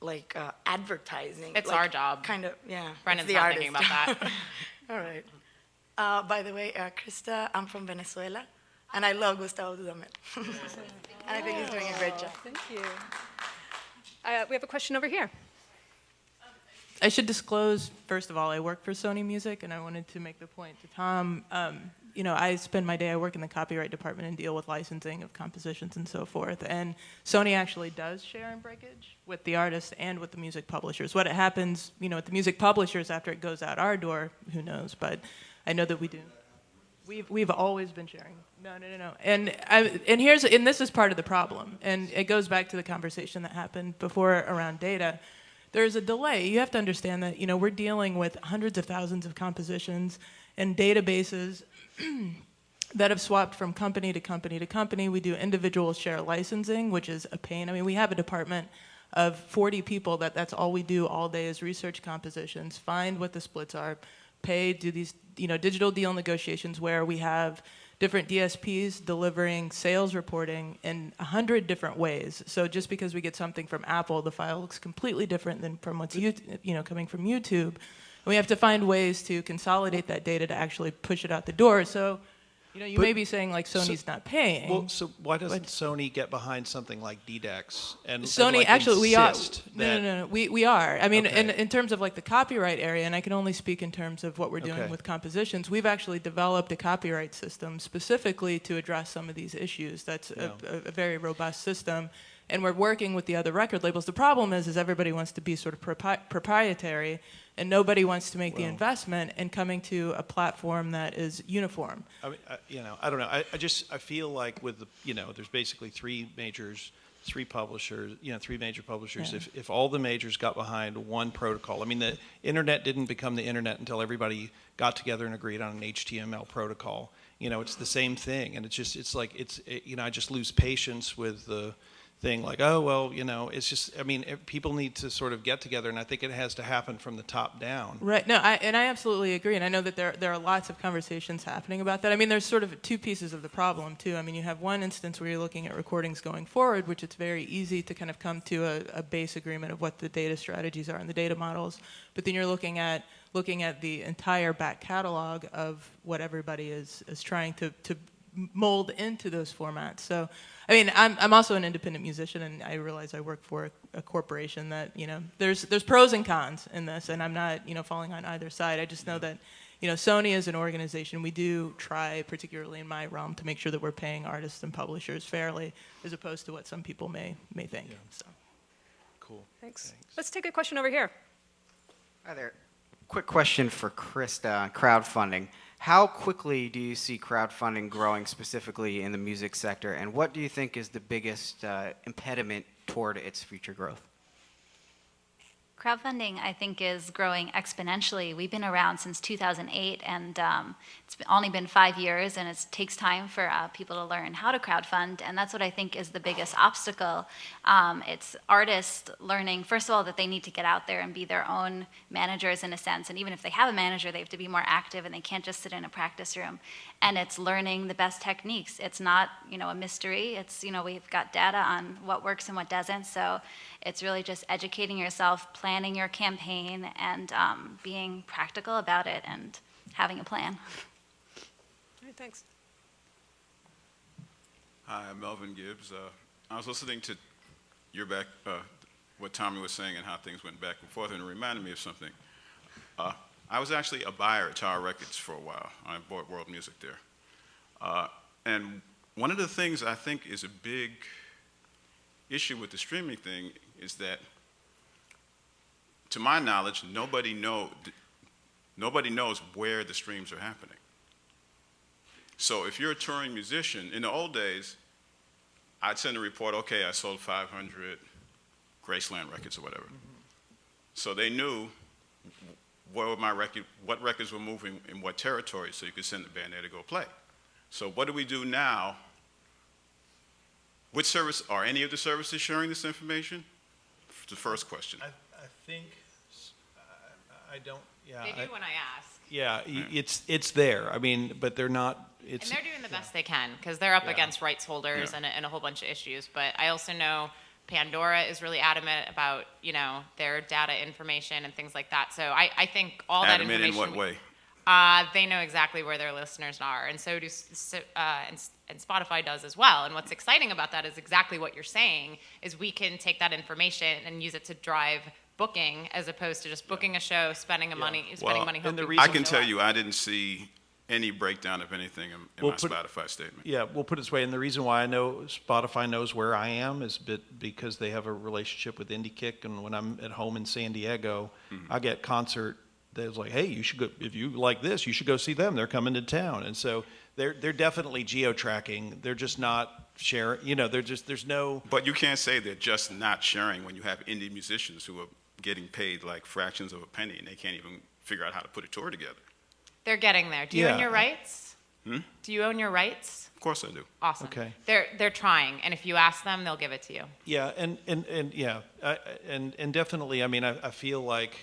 like advertising? It's like our job. Kind of, yeah. Brennan's not thinking about that. All right. By the way, Crista, I'm from Venezuela, and I love Gustavo Dudamel. And I think he's doing a great job. Thank you. We have a question over here. I should disclose, first of all, I work for Sony Music, and I wanted to make the point to Tom. I spend my day, I work in the copyright department and deal with licensing of compositions and so forth. And Sony actually does share in breakage with the artists and with the music publishers. What happens, with the music publishers after it goes out our door, who knows? But I know that we do. We've always been sharing. No. And this is part of the problem. And it goes back to the conversation that happened before around data. There's a delay. You have to understand that, we're dealing with hundreds of thousands of compositions and databases that have swapped from company to company to company. We do individual share licensing, which is a pain. I mean, we have a department of 40 people that's all we do all day is research compositions, find what the splits are, pay, do these, digital deal negotiations where we have different DSPs delivering sales reporting in 100 different ways. So just because we get something from Apple, the file looks completely different than from what's coming from YouTube. And we have to find ways to consolidate that data to actually push it out the door. So, You know, you may be saying like Sony's not paying. Well, so why doesn't Sony get behind something like DDEX and Sony, like actually, we are. that, No. We are. I mean, Okay. in terms of like the copyright area, and I can only speak in terms of what we're doing Okay. with compositions, we've actually developed a copyright system specifically to address some of these issues. That's a very robust system. And we're working with the other record labels. The problem is everybody wants to be sort of proprietary, and nobody wants to make the investment in coming to a platform that is uniform. I mean, I don't know. I feel like with the, there's basically three major publishers. Yeah. If all the majors got behind one protocol, I mean, the internet didn't become the internet until everybody got together and agreed on an HTML protocol. It's the same thing, and I just lose patience with the thing like, oh, well, it's just, I mean, people need to sort of get together, and I think it has to happen from the top down. Right. No, I absolutely agree, and I know that there are lots of conversations happening about that. I mean, there's sort of two pieces of the problem, too. I mean, you have one instance where you're looking at recordings going forward, which it's very easy to kind of come to a base agreement of what the data strategies are and the data models, but then you're looking at the entire back catalog of what everybody is trying to mold into those formats. So, I mean, I'm also an independent musician, and I realize I work for a corporation that, there's pros and cons in this, and I'm not, falling on either side. I just know that, Sony as an organization, we do try, particularly in my realm, to make sure that we're paying artists and publishers fairly, as opposed to what some people may think. Yeah. So. Cool. Thanks. Let's take a question over here. Hi there. Quick question for Crista on crowdfunding. How quickly do you see crowdfunding growing specifically in the music sector, and what do you think is the biggest impediment toward its future growth? Crowdfunding, I think, is growing exponentially. We've been around since 2008, and it's only been 5 years, and it takes time for people to learn how to crowdfund, and that's what I think is the biggest obstacle. It's artists learning, first of all, that they need to get out there and be their own managers in a sense, and even if they have a manager, they have to be more active, and they can't just sit in a practice room. And it's learning the best techniques. It's not, a mystery. It's, we've got data on what works and what doesn't, so it's really just educating yourself, planning your campaign, and being practical about it and having a plan. All right, thanks. Hi, I'm Melvin Gibbs. I was listening to what Tommy was saying and how things went back and forth, and it reminded me of something. I was actually a buyer at Tower Records for a while. I bought world music there. And one of the things I think is a big issue with the streaming thing is that, to my knowledge, nobody knows where the streams are happening. So if you're a touring musician, in the old days, I'd send a report, okay, I sold 500 Graceland records or whatever. So they knew what records were moving in what territory, so you could send the band there to go play. So what do we do now? Which service, are any of the services sharing this information? The first question. I think, I don't, yeah. They do when I ask. Yeah, it's there. I mean, but they're not. And they're doing the best they can, because they're up against rights holders and a whole bunch of issues. But I also know Pandora is really adamant about, their data information and things like that. So I think all that information. Adamant in what way? They know exactly where their listeners are, and so do and Spotify does as well. And what's exciting about that is exactly what you're saying, is we can take that information and use it to drive booking, as opposed to just booking a show, spending money. I can tell you, I didn't see any breakdown of anything in my Spotify statement. Yeah, we'll put it this way, and the reason why I know Spotify knows where I am is because they have a relationship with IndieKick, and when I'm at home in San Diego, I get concert. They was like, hey, you should go, if you like this, you should go see them. They're coming to town. And so they're definitely geo-tracking. They're just not sharing, there's no... But you can't say they're just not sharing when you have indie musicians who are getting paid like fractions of a penny, and they can't even figure out how to put a tour together. They're getting there. Do you own your rights? Do you own your rights? Of course I do. Awesome. Okay. They're trying, and if you ask them, they'll give it to you. Yeah, and definitely, I mean, I feel like...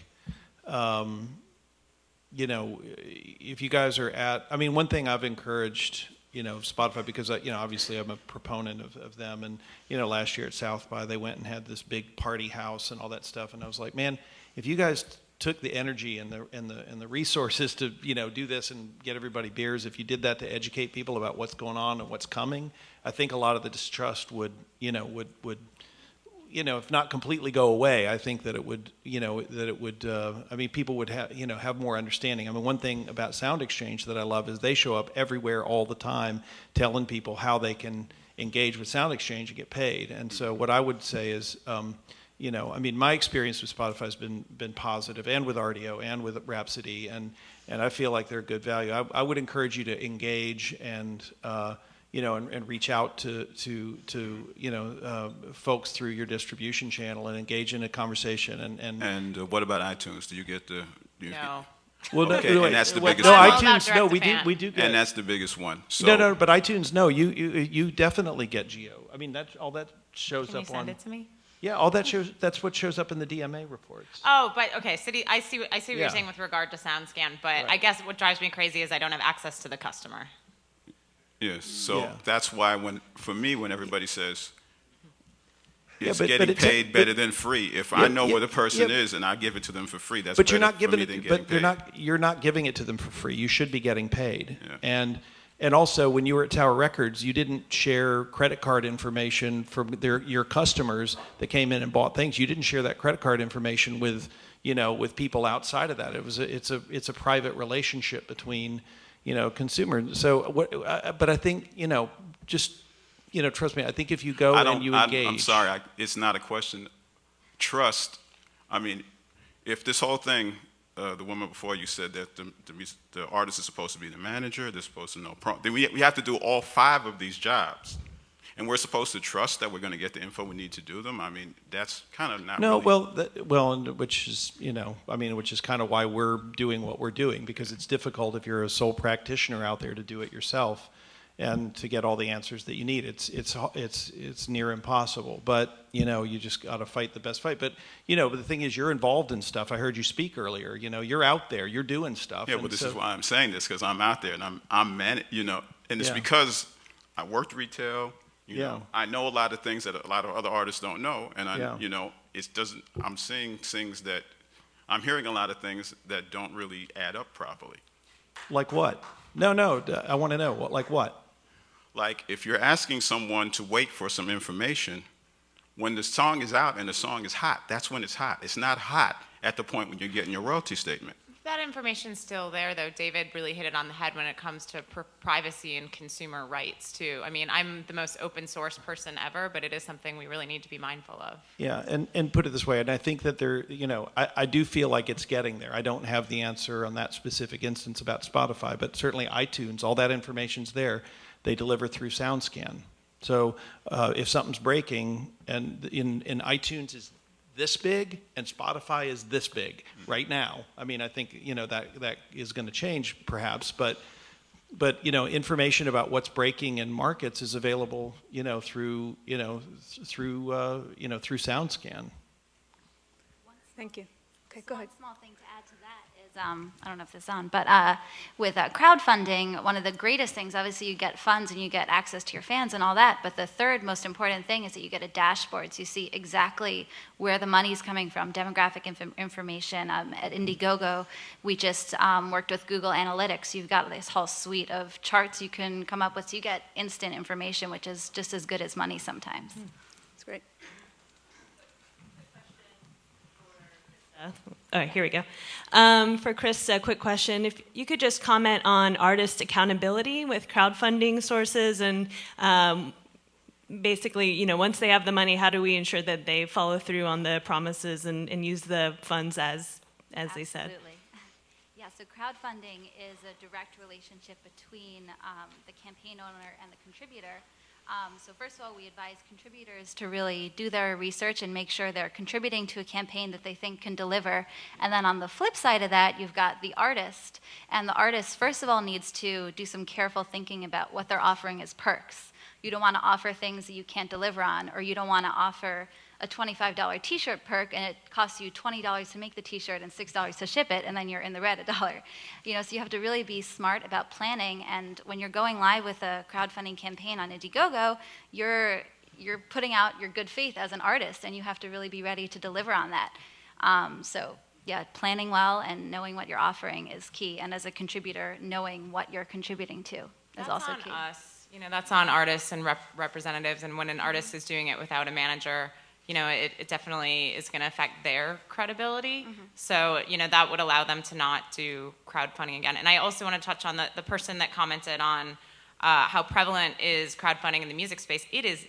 if you guys are one thing I've encouraged, Spotify, because, obviously I'm a proponent of them. And, last year at South by, they went and had this big party house and all that stuff. And I was like, man, if you guys took the energy and the resources to do this and get everybody beers, if you did that to educate people about what's going on and what's coming, I think a lot of the distrust would if not completely go away, I think that it would, I mean, people would have more understanding. I mean, one thing about Sound Exchange that I love is they show up everywhere all the time telling people how they can engage with Sound Exchange and get paid. And so what I would say is, I mean, my experience with Spotify has been positive, and with RDO and with Rhapsody, and I feel like they're good value. I would encourage you to engage and reach out to folks through your distribution channel and engage in a conversation. And what about iTunes? Do you get the? No. Well, okay, and that's the biggest. No, one. iTunes. No, we do get. And that's the biggest one. So. No, but iTunes. No, you definitely get geo. I mean, all that shows Can up you on. send it to me? Yeah, all that shows. That's what shows up in the DMA reports. Oh, but okay. So I see what Yeah. you're saying with regard to SoundScan. But Right. I guess what drives me crazy is I don't have access to the customer. Yes, so that's why for me, when everybody says it's but getting it's- paid but- better than free, if I know where the person is and I give it to them for free, that's But better you're not giving for me than it. getting But paid. you're not giving it to them for free. You should be getting paid. Yeah. And also, when you were at Tower Records, you didn't share credit card information from your customers that came in and bought things. You didn't share that credit card information with people outside of that. It's a private relationship between consumers. So but I think trust me. I think if you go and you engage. I'm sorry, it's not a question. Trust. I mean, if this whole thing. The woman before you said that the artist is supposed to be the manager, they're supposed to know then we have to do all 5 of these jobs. And we're supposed to trust that we're going to get the info we need to do them. I mean, that's kind of not really... which is kind of why we're doing what we're doing, because it's difficult if you're a sole practitioner out there to do it yourself and to get all the answers that you need. It's near impossible, but you just got to fight the best fight. But but the thing is, you're involved in stuff. I heard you speak earlier. You're out there, you're doing stuff. Yeah, well, this is why I'm saying this, because I'm out there and I'm and it's because I worked retail. You know, I know a lot of things that a lot of other artists don't know, and I'm seeing things that I'm hearing a lot of things that don't really add up properly. Like what? No, I want to know like what. Like if you're asking someone to wait for some information, when the song is out and the song is hot, that's when it's hot. It's not hot at the point when you're getting your royalty statement. That information's still there, though. David really hit it on the head when it comes to privacy and consumer rights, too. I mean, I'm the most open source person ever, but it is something we really need to be mindful of. Yeah, and put it this way, and I think that I do feel like it's getting there. I don't have the answer on that specific instance about Spotify, but certainly iTunes, all that information's there. They deliver through SoundScan. So if something's breaking, and in iTunes is this big and Spotify is this big right now. I mean, I think that is going to change perhaps, but information about what's breaking in markets is available through SoundScan. Thank you. Okay, go ahead. One small thing to add to that is, I don't know if this is on, but with crowdfunding, one of the greatest things, obviously you get funds and you get access to your fans and all that, but the third most important thing is that you get a dashboard, so you see exactly where the money's coming from, demographic information. At Indiegogo, we just worked with Google Analytics. You've got this whole suite of charts you can come up with, so you get instant information, which is just as good as money sometimes. That's great. All right, here we go. For Chris, a quick question. If you could just comment on artist accountability with crowdfunding sources and basically, once they have the money, how do we ensure that they follow through on the promises and use the funds as they said? Absolutely. Yeah, so crowdfunding is a direct relationship between the campaign owner and the contributor. So first of all, we advise contributors to really do their research and make sure they're contributing to a campaign that they think can deliver. And then on the flip side of that, you've got the artist. And the artist, first of all, needs to do some careful thinking about what they're offering as perks. You don't want to offer things that you can't deliver on, or you don't want to offer a $25 t-shirt perk and it costs you $20 to make the t-shirt and $6 to ship it, and then you're in the red $1. So you have to really be smart about planning, and when you're going live with a crowdfunding campaign on Indiegogo, you're putting out your good faith as an artist, and you have to really be ready to deliver on that. So yeah, planning well and knowing what you're offering is key. And as a contributor, knowing what you're contributing to is also key. That's on us. You know, that's on artists and representatives. And when an artist is doing it without a manager, you know, it definitely is going to affect their credibility. So, you know, that would allow them to not do crowdfunding again. And I also want to touch on the person that commented on how prevalent is crowdfunding in the music space. It is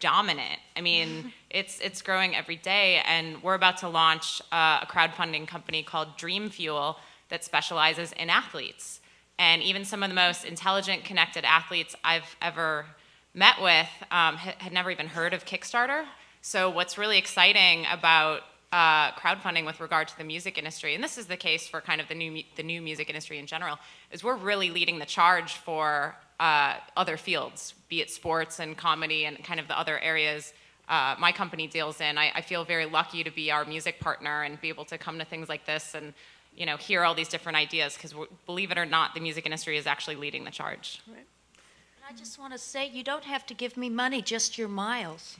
dominant. I mean, it's growing every day, and we're about to launch a crowdfunding company called DreamFuel that specializes in athletes. And even some of the most intelligent, connected athletes I've ever met with had never even heard of Kickstarter. So what's really exciting about crowdfunding with regard to the music industry, and this is the case for kind of the new music industry in general, is we're really leading the charge for other fields, be it sports and comedy and kind of the other areas my company deals in. I feel very lucky to be our music partner and be able to come to things like this and, you know, hear all these different ideas, because believe it or not, the music industry is actually leading the charge. Right. And I just want to say, you don't have to give me money, just your miles.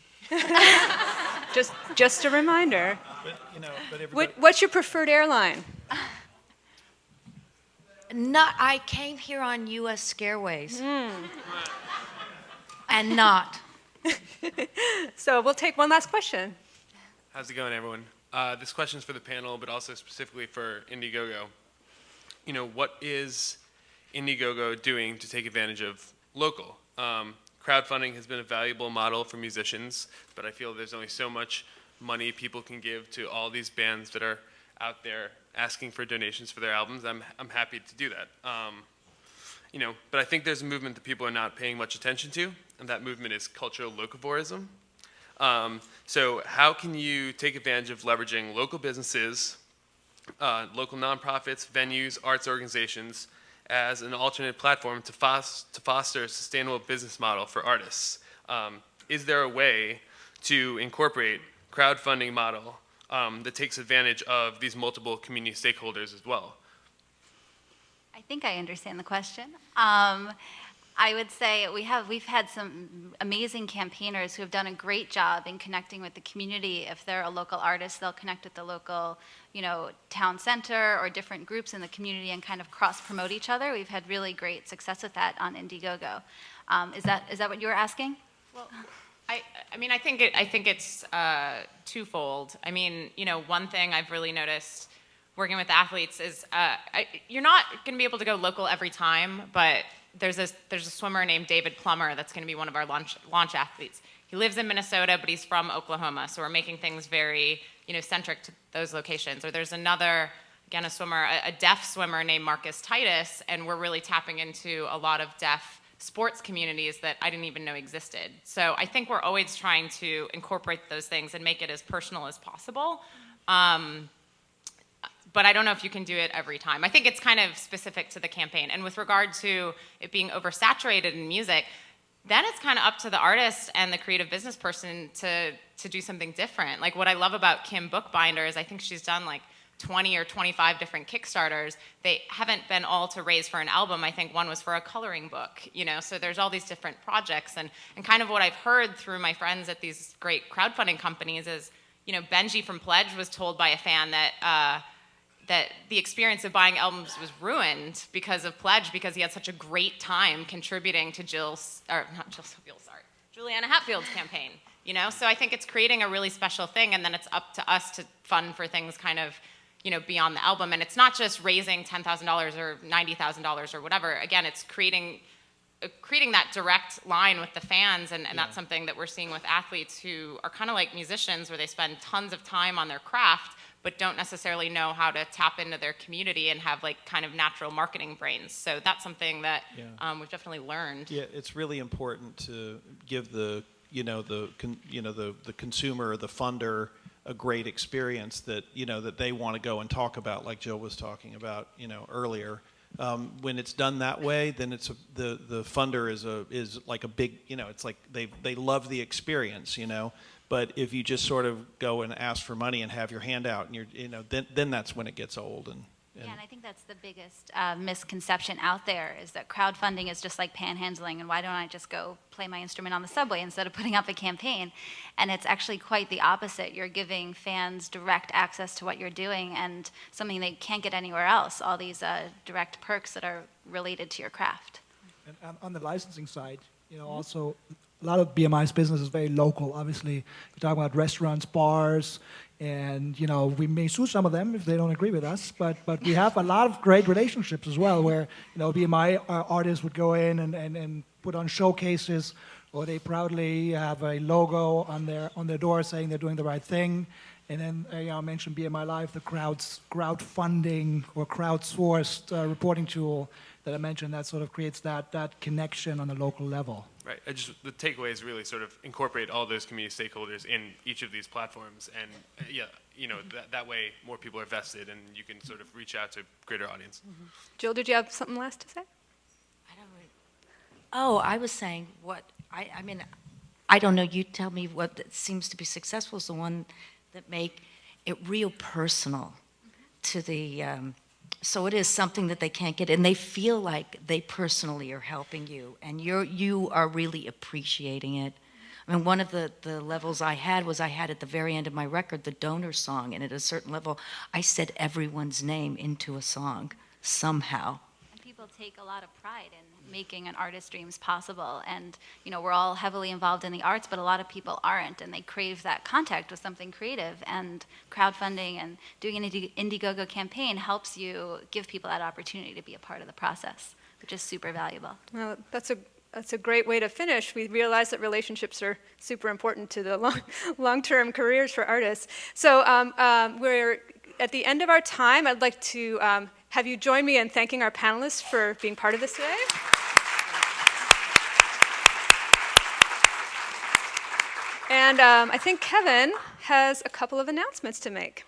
Just a reminder. But, you know, but everybody... What's your preferred airline? I came here on U.S. Scareways. And not. So we'll take one last question. How's it going, everyone? This question's for the panel, but also specifically for Indiegogo. You know, what is Indiegogo doing to take advantage of local? Crowdfunding has been a valuable model for musicians, but I feel there's only so much money people can give to all these bands that are out there asking for donations for their albums. I'm happy to do that. You know, but I think there's a movement that people are not paying much attention to, and that movement is cultural locavorism. So how can you take advantage of leveraging local businesses, local nonprofits, venues, arts organizations, as an alternate platform to foster a sustainable business model for artists? Is there a way to incorporate crowdfunding model that takes advantage of these multiple community stakeholders as well? I think I understand the question. I would say we've had some amazing campaigners who have done a great job in connecting with the community. If they're a local artist, they'll connect with the local, you know, town center or different groups in the community and kind of cross-promote each other. We've had really great success with that on Indiegogo. Is that what you were asking? Well, I mean, I think it's twofold. I mean, you know, one thing I've really noticed working with athletes is you're not going to be able to go local every time, but there's a swimmer named David Plummer that's going to be one of our launch athletes. He lives in Minnesota, but he's from Oklahoma, so we're making things very, you know, centric to those locations. Or there's another, again, a swimmer, a deaf swimmer named Marcus Titus, and we're really tapping into a lot of deaf sports communities that I didn't even know existed. So I think we're always trying to incorporate those things and make it as personal as possible. But I don't know if you can do it every time. I think it's kind of specific to the campaign. And with regard to it being oversaturated in music, then it's kind of up to the artist and the creative business person to do something different. Like what I love about Kim Bookbinder is I think she's done like 20 or 25 different Kickstarters. They haven't been all to raise for an album. I think one was for a coloring book, you know, so there's all these different projects. And kind of what I've heard through my friends at these great crowdfunding companies is, you know, Benji from Pledge was told by a fan that the experience of buying albums was ruined because of Pledge, because he had such a great time contributing to Juliana Hatfield's campaign, you know? So I think it's creating a really special thing, and then it's up to us to fund for things kind of, you know, beyond the album. And it's not just raising $10,000 or $90,000 or whatever. Again, it's creating that direct line with the fans, and that's something that we're seeing with athletes who are kind of like musicians, where they spend tons of time on their craft, but don't necessarily know how to tap into their community and have like kind of natural marketing brains. So that's something that we've definitely learned. Yeah, it's really important to give the consumer, the funder, a great experience that that they want to go and talk about, like Jill was talking about earlier. When it's done that way, then it's the funder is like a big it's like they love the experience, But if you just sort of go and ask for money and have your hand out, and you're then that's when it gets old, and Yeah, and I think that's the biggest misconception out there is that crowdfunding is just like panhandling, and why don't I just go play my instrument on the subway instead of putting up a campaign? And it's actually quite the opposite. You're giving fans direct access to what you're doing and something they can't get anywhere else, all these direct perks that are related to your craft. And on the licensing side, also a lot of BMI's business is very local. Obviously, you're talking about restaurants, bars, and we may sue some of them if they don't agree with us. But we have a lot of great relationships as well, where BMI artists would go in and put on showcases, or they proudly have a logo on their door saying they're doing the right thing. And then I mentioned BMI Live, the crowdfunding or crowdsourced reporting tool that I mentioned, that sort of creates that connection on a local level. Right. The takeaway is really sort of incorporate all those community stakeholders in each of these platforms, and that way more people are vested, and you can sort of reach out to a greater audience. Mm-hmm. Jill, did you have something last to say? Oh, I was saying I mean, I don't know. You tell me what seems to be successful is the one that make it real personal to the. So it is something that they can't get, and they feel like they personally are helping you, and you are really appreciating it. I mean, one of the levels I had at the very end of my record, the donor song, and at a certain level, I said everyone's name into a song somehow. And people take a lot of pride in making an artist's dreams possible, and we're all heavily involved in the arts, but a lot of people aren't, and they crave that contact with something creative, and crowdfunding and doing an Indiegogo campaign helps you give people that opportunity to be a part of the process, which is super valuable. Well, that's a great way to finish. We realize that relationships are super important to the long-term careers for artists. So we're at the end of our time. I'd like to have you join me in thanking our panelists for being part of this today. And I think Kevin has a couple of announcements to make.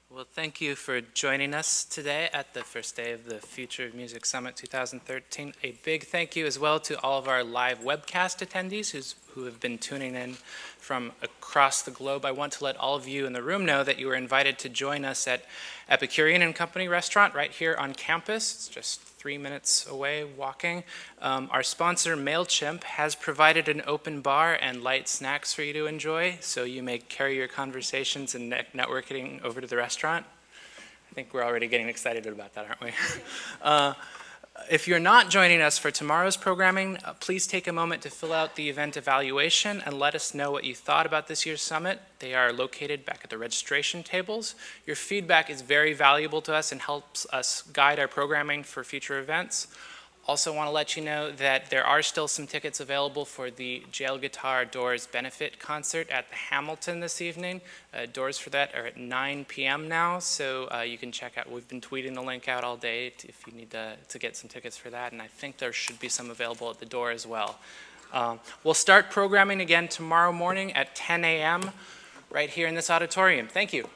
Well, thank you for joining us today at the first day of the Future of Music Summit 2013. A big thank you as well to all of our live webcast attendees who have been tuning in from across the globe. I want to let all of you in the room know that you are invited to join us at Epicurean and Company Restaurant right here on campus. It's just 3 minutes away walking. Our sponsor, MailChimp, has provided an open bar and light snacks for you to enjoy, so you may carry your conversations and networking over to the restaurant. I think we're already getting excited about that, aren't we? If you're not joining us for tomorrow's programming, please take a moment to fill out the event evaluation and let us know what you thought about this year's summit. They are located back at the registration tables. Your feedback is very valuable to us and helps us guide our programming for future events. Also want to let you know that there are still some tickets available for the Jail Guitar Doors benefit concert at the Hamilton this evening. Doors for that are at 9 p.m. now, so you can check out. We've been tweeting the link out all day if you need to get some tickets for that, and I think there should be some available at the door as well. We'll start programming again tomorrow morning at 10 a.m. right here in this auditorium. Thank you.